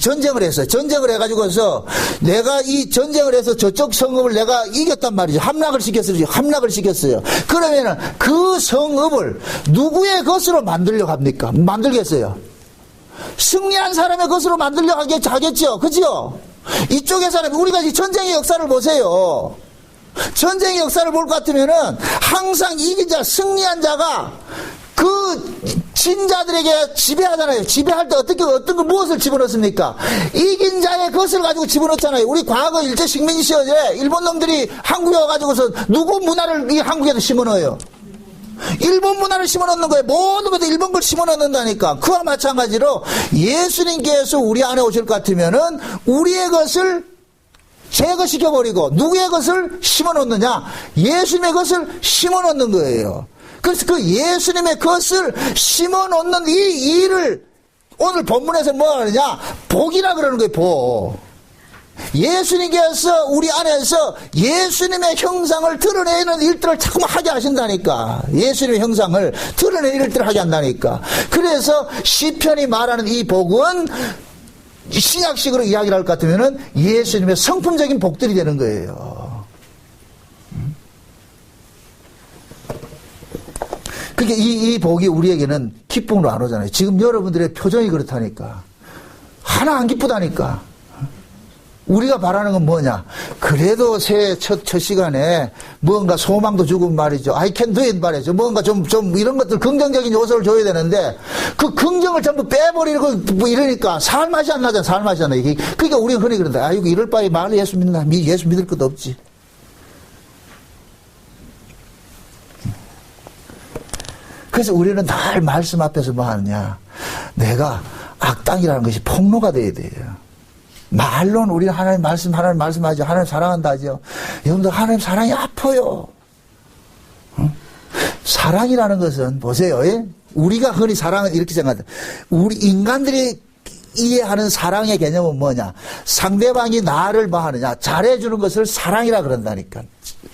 전쟁을 했어요. 전쟁을 해가지고서 내가 이 전쟁을 해서 저쪽 성읍을 내가 이겼단 말이죠. 함락을 시켰어요. 그러면은 그 성읍을 누구의 것으로 만들려고 합니까? 만들겠어요? 승리한 사람의 것으로 만들려고 하겠죠. 그죠? 이쪽의 사람이, 우리가 이 전쟁의 역사를 보세요. 전쟁의 역사를 볼 것 같으면은 항상 이긴 자, 승리한 자가 그 진자들에게 지배하잖아요. 지배할 때 어떤 걸 무엇을 집어넣습니까? 이긴 자의 것을 가지고 집어넣잖아요. 우리 과거 일제 식민지 시절에 일본 놈들이 한국에 와가지고서 누구 문화를 이 한국에도 심어넣어요? 일본 문화를 심어넣는 거예요. 모든 것도 일본 걸 심어넣는다니까. 그와 마찬가지로 예수님께서 우리 안에 오실 것 같으면은 우리의 것을 제거시켜버리고 누구의 것을 심어넣느냐? 예수님의 것을 심어넣는 거예요. 그래서 그 예수님의 것을 심어놓는 이 일을 오늘 본문에서 뭐라 그러냐? 복이라 그러는 거예요. 복. 예수님께서 우리 안에서 예수님의 형상을 드러내는 일들을 자꾸만 하게 하신다니까. 예수님의 형상을 드러내는 일들을 하게 한다니까. 그래서 시편이 말하는 이 복은 신약식으로 이야기를 할 것 같으면은 예수님의 성품적인 복들이 되는 거예요. 그러니까 이 복이 우리에게는 기쁨으로 안 오잖아요. 지금 여러분들의 표정이 그렇다니까. 하나 안 기쁘다니까. 우리가 바라는 건 뭐냐? 그래도 새해 첫 시간에 뭔가 소망도 주고 말이죠. I can do it 말이죠. 뭔가 좀 이런 것들 긍정적인 요소를 줘야 되는데 그 긍정을 전부 빼버리고 뭐 이러니까 살 맛이 안 나잖아. 살 맛이 안 나. 그러니까 우리가 흔히 그런다. 아이고 이럴 바에 말을 예수 믿는다. 예수 믿을 것도 없지. 그래서 우리는 늘 말씀 앞에서 뭐 하느냐? 내가 악당이라는 것이 폭로가 돼야 돼요. 말로는 우리는 하나님 말씀하죠. 하나님 사랑한다 하죠. 여러분들 하나님 사랑이 아파요. 사랑이라는 것은 보세요. 예? 우리가 흔히 사랑을 이렇게 생각한다. 우리 인간들이 이해하는 사랑의 개념은 뭐냐? 상대방이 나를 뭐 하느냐? 잘해주는 것을 사랑이라 그런다니까.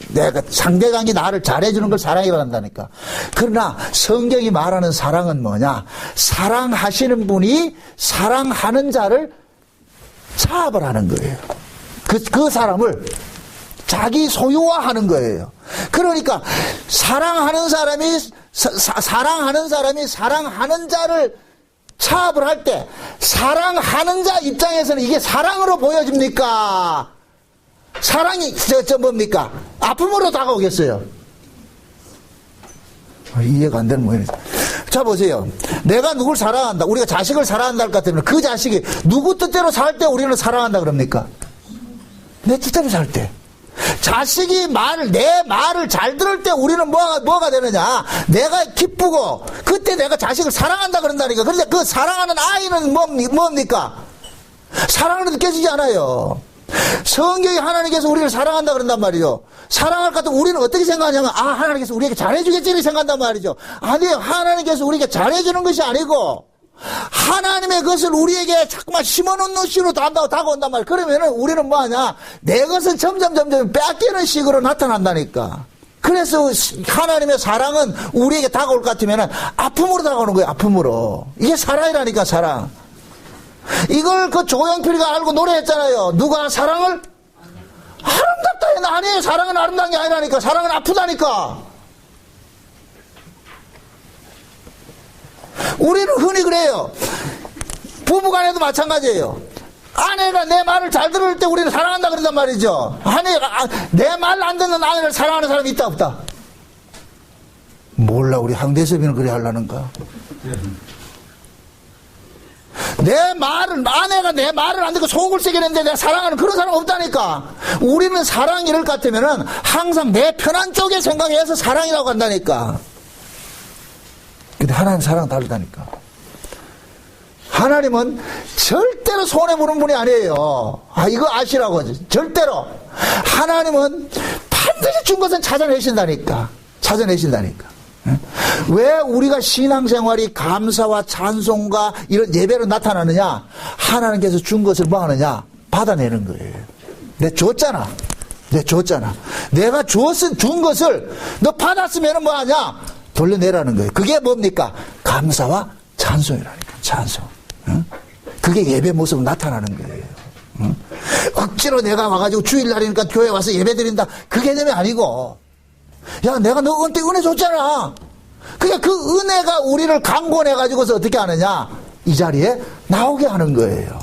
내가 상대방이 나를 잘해주는 걸 사랑이라 한다니까. 그러나 성경이 말하는 사랑은 뭐냐? 사랑하시는 분이 사랑하는 자를 차압을 하는 거예요. 그 사람을 자기 소유화하는 거예요. 그러니까 사랑하는 사람이 사랑하는 자를 차압을 할 때 사랑하는 자 입장에서는 이게 사랑으로 보여집니까? 사랑이 뭡니까? 아픔으로 다가오겠어요. 이해가 안 되는 모양이죠. 자, 보세요. 내가 누굴 사랑한다. 우리가 자식을 사랑한다 할 것 같으면 그 자식이 누구 뜻대로 살 때 우리는 사랑한다 그럽니까? 내 뜻대로 살 때. 자식이 내 말을 잘 들을 때 우리는 뭐가 되느냐? 내가 기쁘고 그때 내가 자식을 사랑한다 그런다니까. 그런데 그 사랑하는 아이는 뭡니까? 사랑으로 느껴지지 않아요. 성경이 하나님께서 우리를 사랑한다 그런단 말이죠. 사랑할 것 같으면 우리는 어떻게 생각하냐면 하나님께서 우리에게 잘해주겠지 이렇게 생각한단 말이죠. 아니에요. 하나님께서 우리에게 잘해주는 것이 아니고 하나님의 것을 우리에게 자꾸만 심어놓는 식으로 다가온단 말이에요. 그러면은 우리는 뭐하냐? 내 것은 점점 뺏기는 식으로 나타난다니까. 그래서 하나님의 사랑은 우리에게 다가올 것 같으면은 아픔으로 다가오는 거예요. 아픔으로. 이게 사랑이라니까. 사랑. 이걸 조영필이가 알고 노래했잖아요. 누가 사랑을 아름답다 했나? 아니에요. 사랑은 아름다운 게 아니라니까. 사랑은 아프다니까. 우리는 흔히 그래요. 부부간에도 마찬가지예요. 아내가 내 말을 잘 들을 때 우리는 사랑한다 그런단 말이죠. 아내가 내 말 안 듣는 아내를 사랑하는 사람이 있다 없다? 몰라, 우리 항대섭이는 그래 하려는가? 내 말을, 아내가 내 말을 안 듣고 속을 새기는데 내가 사랑하는 그런 사람 없다니까. 우리는 사랑 이럴 것 같으면은 항상 내 편한 쪽에 생각해서 사랑이라고 한다니까. 근데 하나님 사랑 다르다니까. 하나님은 절대로 손해보는 분이 아니에요. 이거 아시라고. 절대로. 하나님은 반드시 준 것은 찾아내신다니까. 찾아내신다니까. 왜 우리가 신앙생활이 감사와 찬송과 이런 예배로 나타나느냐? 하나님께서 준 것을 뭐 하느냐? 받아내는 거예요. 내가 줬잖아. 내가 준 것을 너 받았으면 뭐 하냐? 돌려내라는 거예요. 그게 뭡니까? 감사와 찬송이라니까. 찬송. 그게 예배 모습으로 나타나는 거예요. 억지로 내가 와가지고 주일날이니까 교회 와서 예배 드린다. 그 개념이 아니고, 야, 내가 너한테 은혜 줬잖아. 그러니까 그 은혜가 우리를 강권해가지고서 어떻게 하느냐? 이 자리에 나오게 하는 거예요.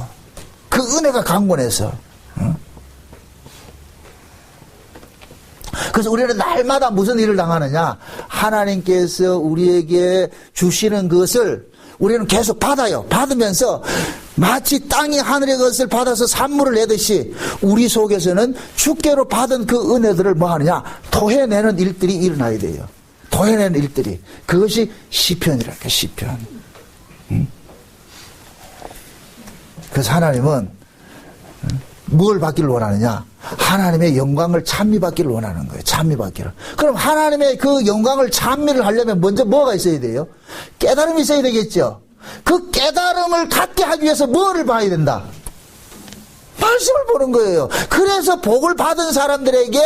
그 은혜가 강권해서. 그래서 우리는 날마다 무슨 일을 당하느냐? 하나님께서 우리에게 주시는 것을 우리는 계속 받아요. 받으면서 마치 땅이 하늘의 것을 받아서 산물을 내듯이 우리 속에서는 주께로 받은 그 은혜들을 뭐 하느냐? 토해내는 일들이 일어나야 돼요. 토해내는 일들이. 그것이 시편이랄까, 시편. 그래서 하나님은 뭘 받기를 원하느냐? 하나님의 영광을 찬미받기를 원하는 거예요. 찬미받기를. 그럼 하나님의 그 영광을 찬미를 하려면 먼저 뭐가 있어야 돼요? 깨달음이 있어야 되겠죠. 그 깨달음을 갖게 하기 위해서 뭐를 봐야 된다? 말씀을 보는 거예요. 그래서 복을 받은 사람들에게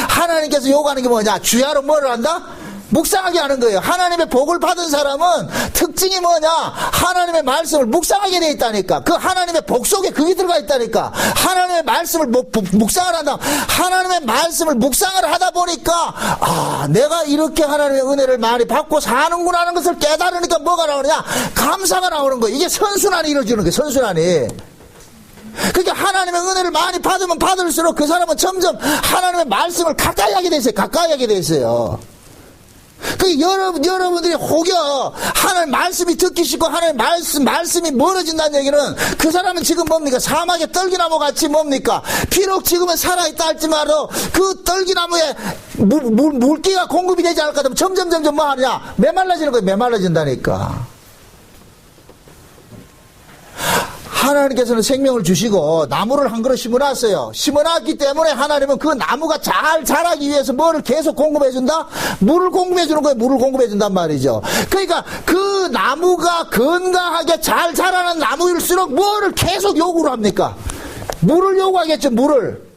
하나님께서 요구하는 게 뭐냐? 주야로 뭐를 한다? 묵상하게 하는 거예요. 하나님의 복을 받은 사람은 특징이 뭐냐? 하나님의 말씀을 묵상하게 돼 있다니까. 그 하나님의 복 속에 그게 들어가 있다니까. 하나님의 말씀을 묵상을 한다. 하나님의 말씀을 묵상을 하다 보니까 내가 이렇게 하나님의 은혜를 많이 받고 사는구나 하는 것을 깨달으니까 뭐가 나오느냐? 감사가 나오는 거예요. 이게 선순환이 이루어지는 거예요. 선순환이. 그러니까 하나님의 은혜를 많이 받으면 받을수록 그 사람은 점점 하나님의 말씀을 가까이 하게 돼 있어요. 가까이 하게 돼 있어요. 그 여러분들이 혹여 하나님 말씀이 듣기 싫고 하나님 말씀이 멀어진다는 얘기는 그 사람은 지금 뭡니까? 사막의 떨기나무 같이 뭡니까? 비록 지금은 살아있다 할지라도 그 떨기나무에 물기가 공급이 되지 않을 것 같으면 점점 뭐 하느냐? 메말라지는 거예요. 메말라진다니까. 하나님께서는 생명을 주시고 나무를 한 그릇 심어놨어요. 심어놨기 때문에 하나님은 그 나무가 잘 자라기 위해서 뭐를 계속 공급해준다? 물을 공급해주는 거예요. 물을 공급해준단 말이죠. 그러니까 그 나무가 건강하게 잘 자라는 나무일수록 뭐를 계속 요구를 합니까? 물을 요구하겠죠. 물을.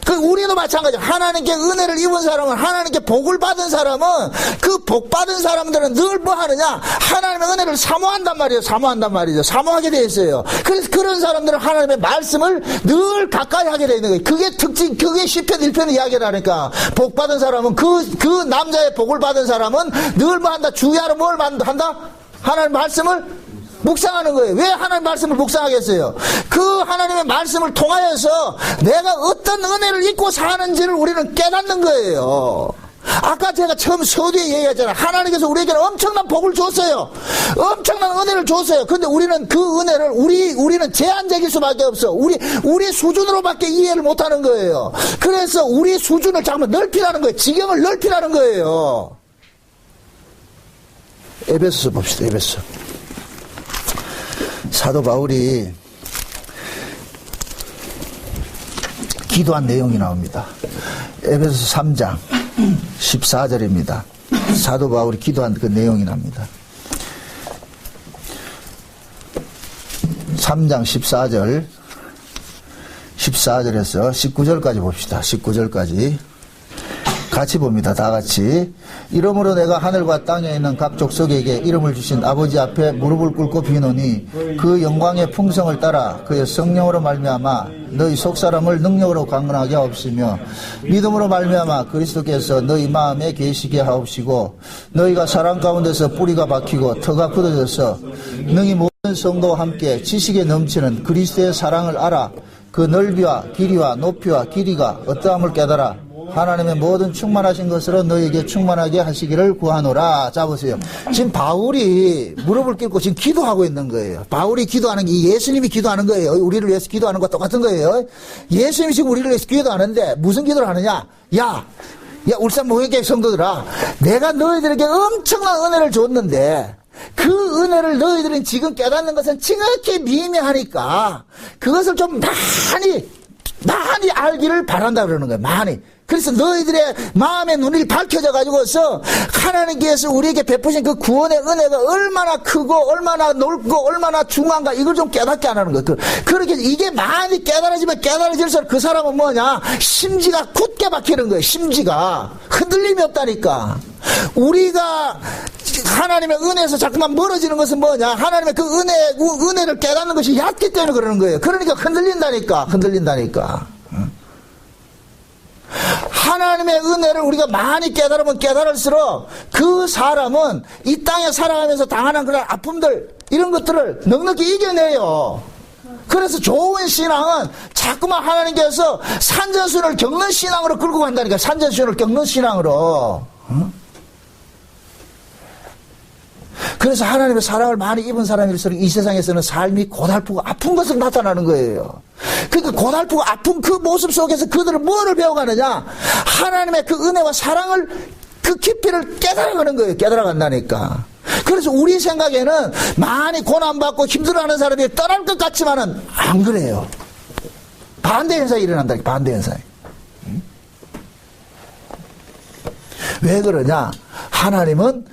그 우리도 마찬가지야. 하나님께 은혜를 입은 사람은, 하나님께 복을 받은 사람은, 그 복 받은 사람들은 늘 뭐 하느냐? 하나님의 은혜를 사모한단 말이에요. 사모한단 말이죠. 사모하게 돼 있어요. 그래서 그런 사람들은 하나님의 말씀을 늘 가까이 하게 돼 있는 거예요. 그게 특징, 그게 시편 1편의 이야기를 하니까. 복 받은 사람은, 그 남자의 복을 받은 사람은 늘 뭐 한다? 주야로 뭘 한다? 하나님의 말씀을 묵상하는 거예요. 왜 하나님의 말씀을 묵상하겠어요? 그 하나님의 말씀을 통하여서 내가 어떤 은혜를 입고 사는지를 우리는 깨닫는 거예요. 아까 제가 처음 서두에 얘기했잖아요. 하나님께서 우리에게는 엄청난 복을 줬어요. 엄청난 은혜를 줬어요. 근데 우리는 그 은혜를 우리는 제한적일 수밖에 없어. 우리 수준으로밖에 이해를 못하는 거예요. 그래서 우리 수준을 잠깐 넓히라는 거예요. 지경을 넓히라는 거예요. 에베소서 봅시다. 에베소. 사도 바울이 기도한 내용이 나옵니다. 에베소서 3장 14절입니다. 사도 바울이 기도한 그 내용이 납니다. 3장 14절에서 19절까지 봅시다. 19절까지 같이 봅니다. 다 같이. 이러므로 내가 하늘과 땅에 있는 각 족속에게 이름을 주신 아버지 앞에 무릎을 꿇고 비노니 그 영광의 풍성을 따라 그의 성령으로 말미암아 너희 속사람을 능력으로 강건하게 하옵시며 믿음으로 말미암아 그리스도께서 너희 마음에 계시게 하옵시고 너희가 사랑 가운데서 뿌리가 박히고 터가 굳어져서 능히 모든 성도와 함께 지식에 넘치는 그리스도의 사랑을 알아 그 넓이와 길이와 높이와 길이가 어떠함을 깨달아 하나님의 모든 충만하신 것으로 너에게 충만하게 하시기를 구하노라. 자 보세요. 지금 바울이 무릎을 꿇고 지금 기도하고 있는 거예요. 바울이 기도하는 게 예수님이 기도하는 거예요. 우리를 위해서 기도하는 것과 똑같은 거예요. 예수님이 지금 우리를 위해서 기도하는데 무슨 기도를 하느냐? 야 울산 목회교회 성도들아, 내가 너희들에게 엄청난 은혜를 줬는데 그 은혜를 너희들은 지금 깨닫는 것은 지극히 미미하니까 그것을 좀 많이 알기를 바란다 그러는 거예요. 많이. 그래서 너희들의 마음의 눈이 밝혀져 가지고서 하나님께서 우리에게 베푸신 그 구원의 은혜가 얼마나 크고 얼마나 넓고 얼마나 중요한가 이걸 좀 깨닫게 하는 거예요. 그렇게 이게 많이 깨달아지면 깨달아질수록 그 사람은 뭐냐? 심지가 굳게 박히는 거예요. 심지가 흔들림이 없다니까. 우리가 하나님의 은혜에서 자꾸만 멀어지는 것은 뭐냐? 하나님의 그 은혜를 깨닫는 것이 얕기 때문에 그러는 거예요. 그러니까 흔들린다니까. 하나님의 은혜를 우리가 많이 깨달으면 깨달을수록 그 사람은 이 땅에 살아가면서 당하는 그런 아픔들 이런 것들을 넉넉히 이겨내요. 그래서 좋은 신앙은 자꾸만 하나님께서 산전수훈을 겪는 신앙으로 끌고 간다니까. 산전수훈을 겪는 신앙으로. 그래서 하나님의 사랑을 많이 입은 사람일수록 이 세상에서는 삶이 고달프고 아픈 것으로 나타나는 거예요. 그러니까 고달프고 아픈 그 모습 속에서 그들은 뭐를 배워가느냐? 하나님의 그 은혜와 사랑을 그 깊이를 깨달아가는 거예요. 깨달아간다니까. 그래서 우리 생각에는 많이 고난받고 힘들어하는 사람이 떠날 것 같지만은 안 그래요. 반대 현상이 일어난다니까. 반대 현상이. 왜 그러냐? 하나님은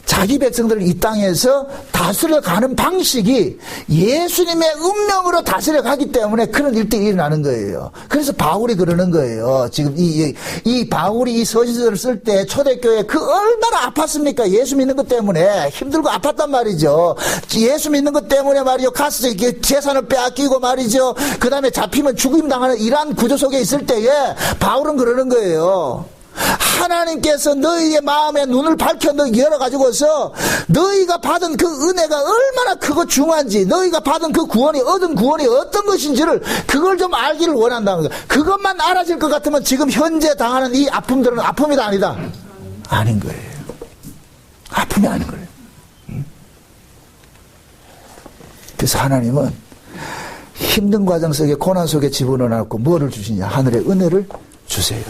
자기 백성들을 이 땅에서 다스려가는 방식이 예수님의 운명으로 다스려가기 때문에 그런 일들이 일어나는 거예요. 그래서 바울이 그러는 거예요. 지금 이 바울이 이 서신서를 쓸 때 초대교회 그 얼마나 아팠습니까? 예수 믿는 것 때문에 힘들고 아팠단 말이죠. 예수 믿는 것 때문에 말이죠. 가서 재산을 빼앗기고 말이죠. 그 다음에 잡히면 죽임 당하는 이러한 구조 속에 있을 때에 바울은 그러는 거예요. 하나님께서 너희의 마음의 눈을 밝혀 열어가지고서 너희가 받은 그 은혜가 얼마나 크고 중요한지, 너희가 받은 그 구원이, 얻은 구원이 어떤 것인지를 그걸 좀 알기를 원한다는 거예요. 그것만 알아질 것 같으면 지금 현재 당하는 이 아픔들은 아픔이다 아니다? 아닌 거예요. 아픔이 아닌 거예요. 그래서 하나님은 힘든 과정 속에 고난 속에 집어넣어놓고 뭐를 주시냐? 하늘의 은혜를 주세요.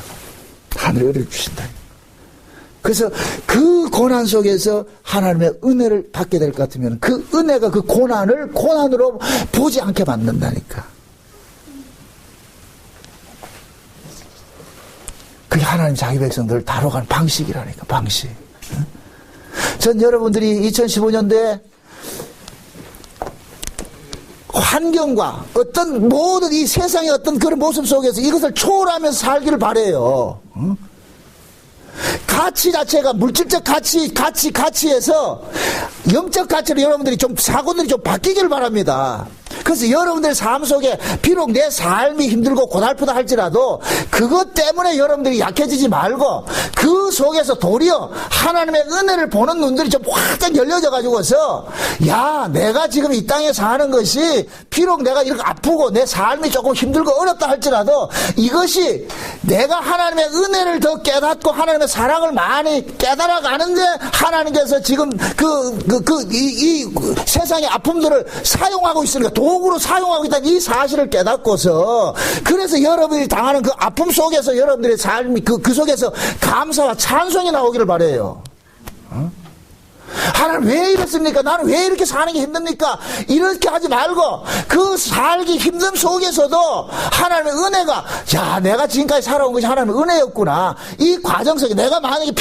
하늘의 은혜를 주신다. 그래서 그 고난 속에서 하나님의 은혜를 받게 될 것 같으면 그 은혜가 그 고난을 고난으로 보지 않게 만든다니까. 그게 하나님 자기 백성들을 다뤄가는 방식이라니까. 방식. 전 여러분들이 2015년도에 환경과 어떤 모든 이 세상의 어떤 그런 모습 속에서 이것을 초월하면서 살기를 바라요. 가치 자체가 물질적 가치에서 영적 가치로 여러분들이 좀 사고들이 좀 바뀌기를 바랍니다. 그래서 여러분들의 삶 속에 비록 내 삶이 힘들고 고달프다 할지라도 그것 때문에 여러분들이 약해지지 말고 그 속에서 도리어 하나님의 은혜를 보는 눈들이 좀 확 열려져 가지고서 야, 내가 지금 이 땅에 사는 것이 비록 내가 이렇게 아프고 내 삶이 조금 힘들고 어렵다 할지라도 이것이 내가 하나님의 은혜를 더 깨닫고 하나님의 사랑을 많이 깨달아 가는데 하나님께서 지금 이 세상의 아픔들을 사용하고 있으니까 도구로 사용하고 있다는 이 사실을 깨닫고서 그래서 여러분이 당하는 그 아픔 속에서 여러분들의 삶이 그 속에서 감사와 찬송이 나오기를 바라요. 하나님 왜 이랬습니까? 나는 왜 이렇게 사는 게 힘듭니까? 이렇게 하지 말고 그 살기 힘든 속에서도 하나님의 은혜가 야, 내가 지금까지 살아온 것이 하나님의 은혜였구나. 이 과정 속에 내가 만약에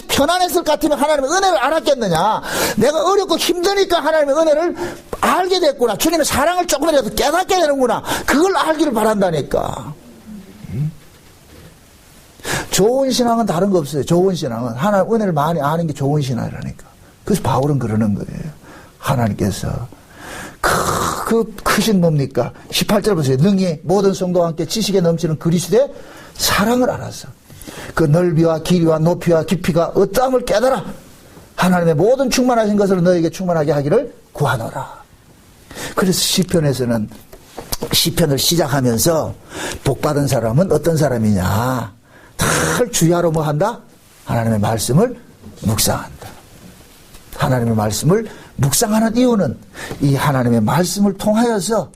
편안했을 것 같으면 하나님의 은혜를 알았겠느냐. 내가 어렵고 힘드니까 하나님의 은혜를 알게 됐구나. 주님의 사랑을 조금이라도 깨닫게 되는구나. 그걸 알기를 바란다니까. 좋은 신앙은 다른 거 없어요. 좋은 신앙은 하나님 은혜를 많이 아는 게 좋은 신앙이라니까. 그래서 바울은 그러는 거예요. 하나님께서 그 크신 뭡니까? 18절 보세요. 능히 모든 성도와 함께 지식에 넘치는 그리스도의 사랑을 알아서 그 넓이와 길이와 높이와 깊이가 어떠함을 깨달아 하나님의 모든 충만하신 것을 너에게 충만하게 하기를 구하노라. 그래서 시편에서는 시편을 시작하면서 복받은 사람은 어떤 사람이냐? 달 주야로 뭐 한다? 하나님의 말씀을 묵상한다. 하나님의 말씀을 묵상하는 이유는 이 하나님의 말씀을 통하여서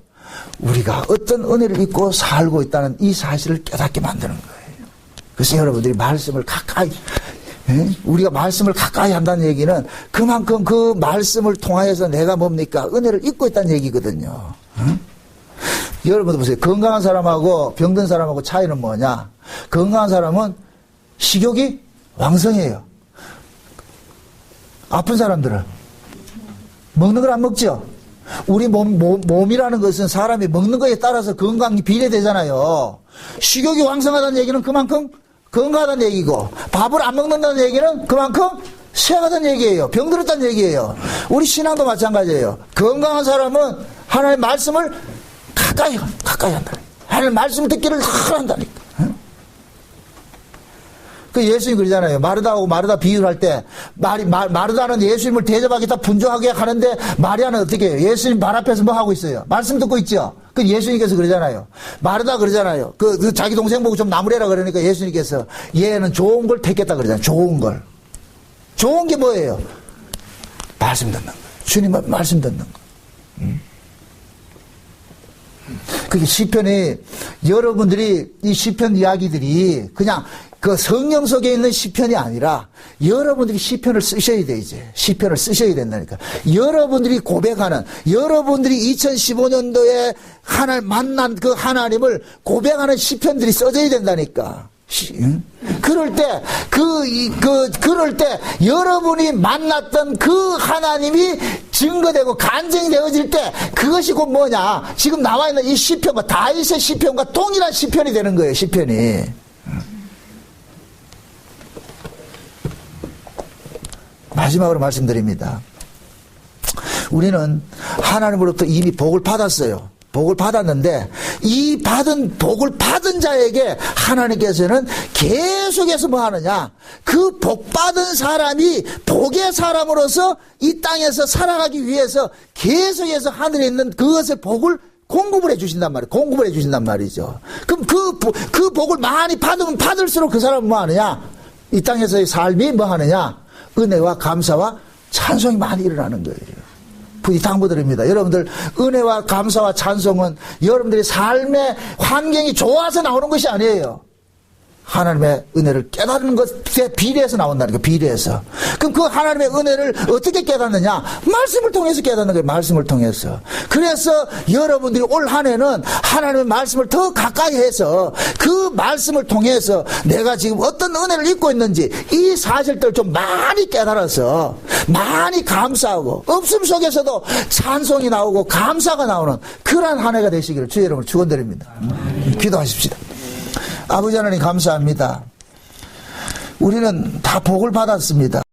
우리가 어떤 은혜를 입고 살고 있다는 이 사실을 깨닫게 만드는 거예요. 그래서 여러분들이 말씀을 가까이, 우리가 말씀을 가까이 한다는 얘기는 그만큼 그 말씀을 통하여서 내가 뭡니까? 은혜를 입고 있다는 얘기거든요. 여러분들 보세요. 건강한 사람하고 병든 사람하고 차이는 뭐냐? 건강한 사람은 식욕이 왕성해요. 아픈 사람들은 먹는 걸 안 먹죠? 우리 몸이라는 것은 사람이 먹는 거에 따라서 건강이 비례되잖아요. 식욕이 왕성하다는 얘기는 그만큼 건강하다는 얘기고, 밥을 안 먹는다는 얘기는 그만큼 쇠하다는 얘기예요. 병들었다는 얘기예요. 우리 신앙도 마찬가지예요. 건강한 사람은 하나님의 말씀을 가까이 한다. 하나님의 말씀을 듣기를 잘 한다니까. 그 예수님 그러잖아요. 마르다하고 마르다 비유를 할 때, 마르다는 예수님을 대접하겠다 분주하게 하는데, 마리아는 어떻게 해요? 예수님 발 앞에서 뭐 하고 있어요? 말씀 듣고 있죠? 그 예수님께서 그러잖아요. 마르다 그러잖아요. 그 자기 동생 보고 좀 나무래라 그러니까 예수님께서 얘는 좋은 걸 택했다 그러잖아요. 좋은 걸. 좋은 게 뭐예요? 말씀 듣는 거. 주님의 말씀 듣는 거. 그게 시편이, 여러분들이 이 시편 이야기들이 그냥 그 성경 속에 있는 시편이 아니라 여러분들이 시편을 쓰셔야 돼, 이제. 시편을 쓰셔야 된다니까. 여러분들이 고백하는, 여러분들이 2015년도에 하나님 만난 그 하나님을 고백하는 시편들이 써져야 된다니까. 그럴 때, 그럴 때, 여러분이 만났던 그 하나님이 증거되고 간증이 되어질 때, 그것이 곧 뭐냐? 지금 나와 있는 이 시편과, 다윗의 시편과 동일한 시편이 되는 거예요, 시편이. 마지막으로 말씀드립니다. 우리는 하나님으로부터 이미 복을 받았어요. 복을 받았는데 이 복을 받은 자에게 하나님께서는 계속해서 뭐 하느냐? 그 복 받은 사람이 복의 사람으로서 이 땅에서 살아가기 위해서 계속해서 하늘에 있는 그것의 복을 공급을 해주신단 말이에요. 공급을 해주신단 말이죠. 그럼 그 복을 많이 받으면 받을수록 그 사람은 뭐 하느냐? 이 땅에서의 삶이 뭐 하느냐? 은혜와 감사와 찬송이 많이 일어나는 거예요. 부디 당부드립니다. 여러분들 은혜와 감사와 찬송은 여러분들의 삶의 환경이 좋아서 나오는 것이 아니에요. 하나님의 은혜를 깨닫는 것에 비례해서 나온다는 거예요. 비례해서. 그럼 그 하나님의 은혜를 어떻게 깨닫느냐? 말씀을 통해서 깨닫는 거예요. 말씀을 통해서. 그래서 여러분들이 올 한 해는 하나님의 말씀을 더 가까이 해서 그 말씀을 통해서 내가 지금 어떤 은혜를 입고 있는지 이 사실들을 좀 많이 깨달아서 많이 감사하고 없음 속에서도 찬송이 나오고 감사가 나오는 그러한 한 해가 되시기를 주의 이름으로 축원드립니다. 기도하십시다. 아버지 하나님 감사합니다. 우리는 다 복을 받았습니다.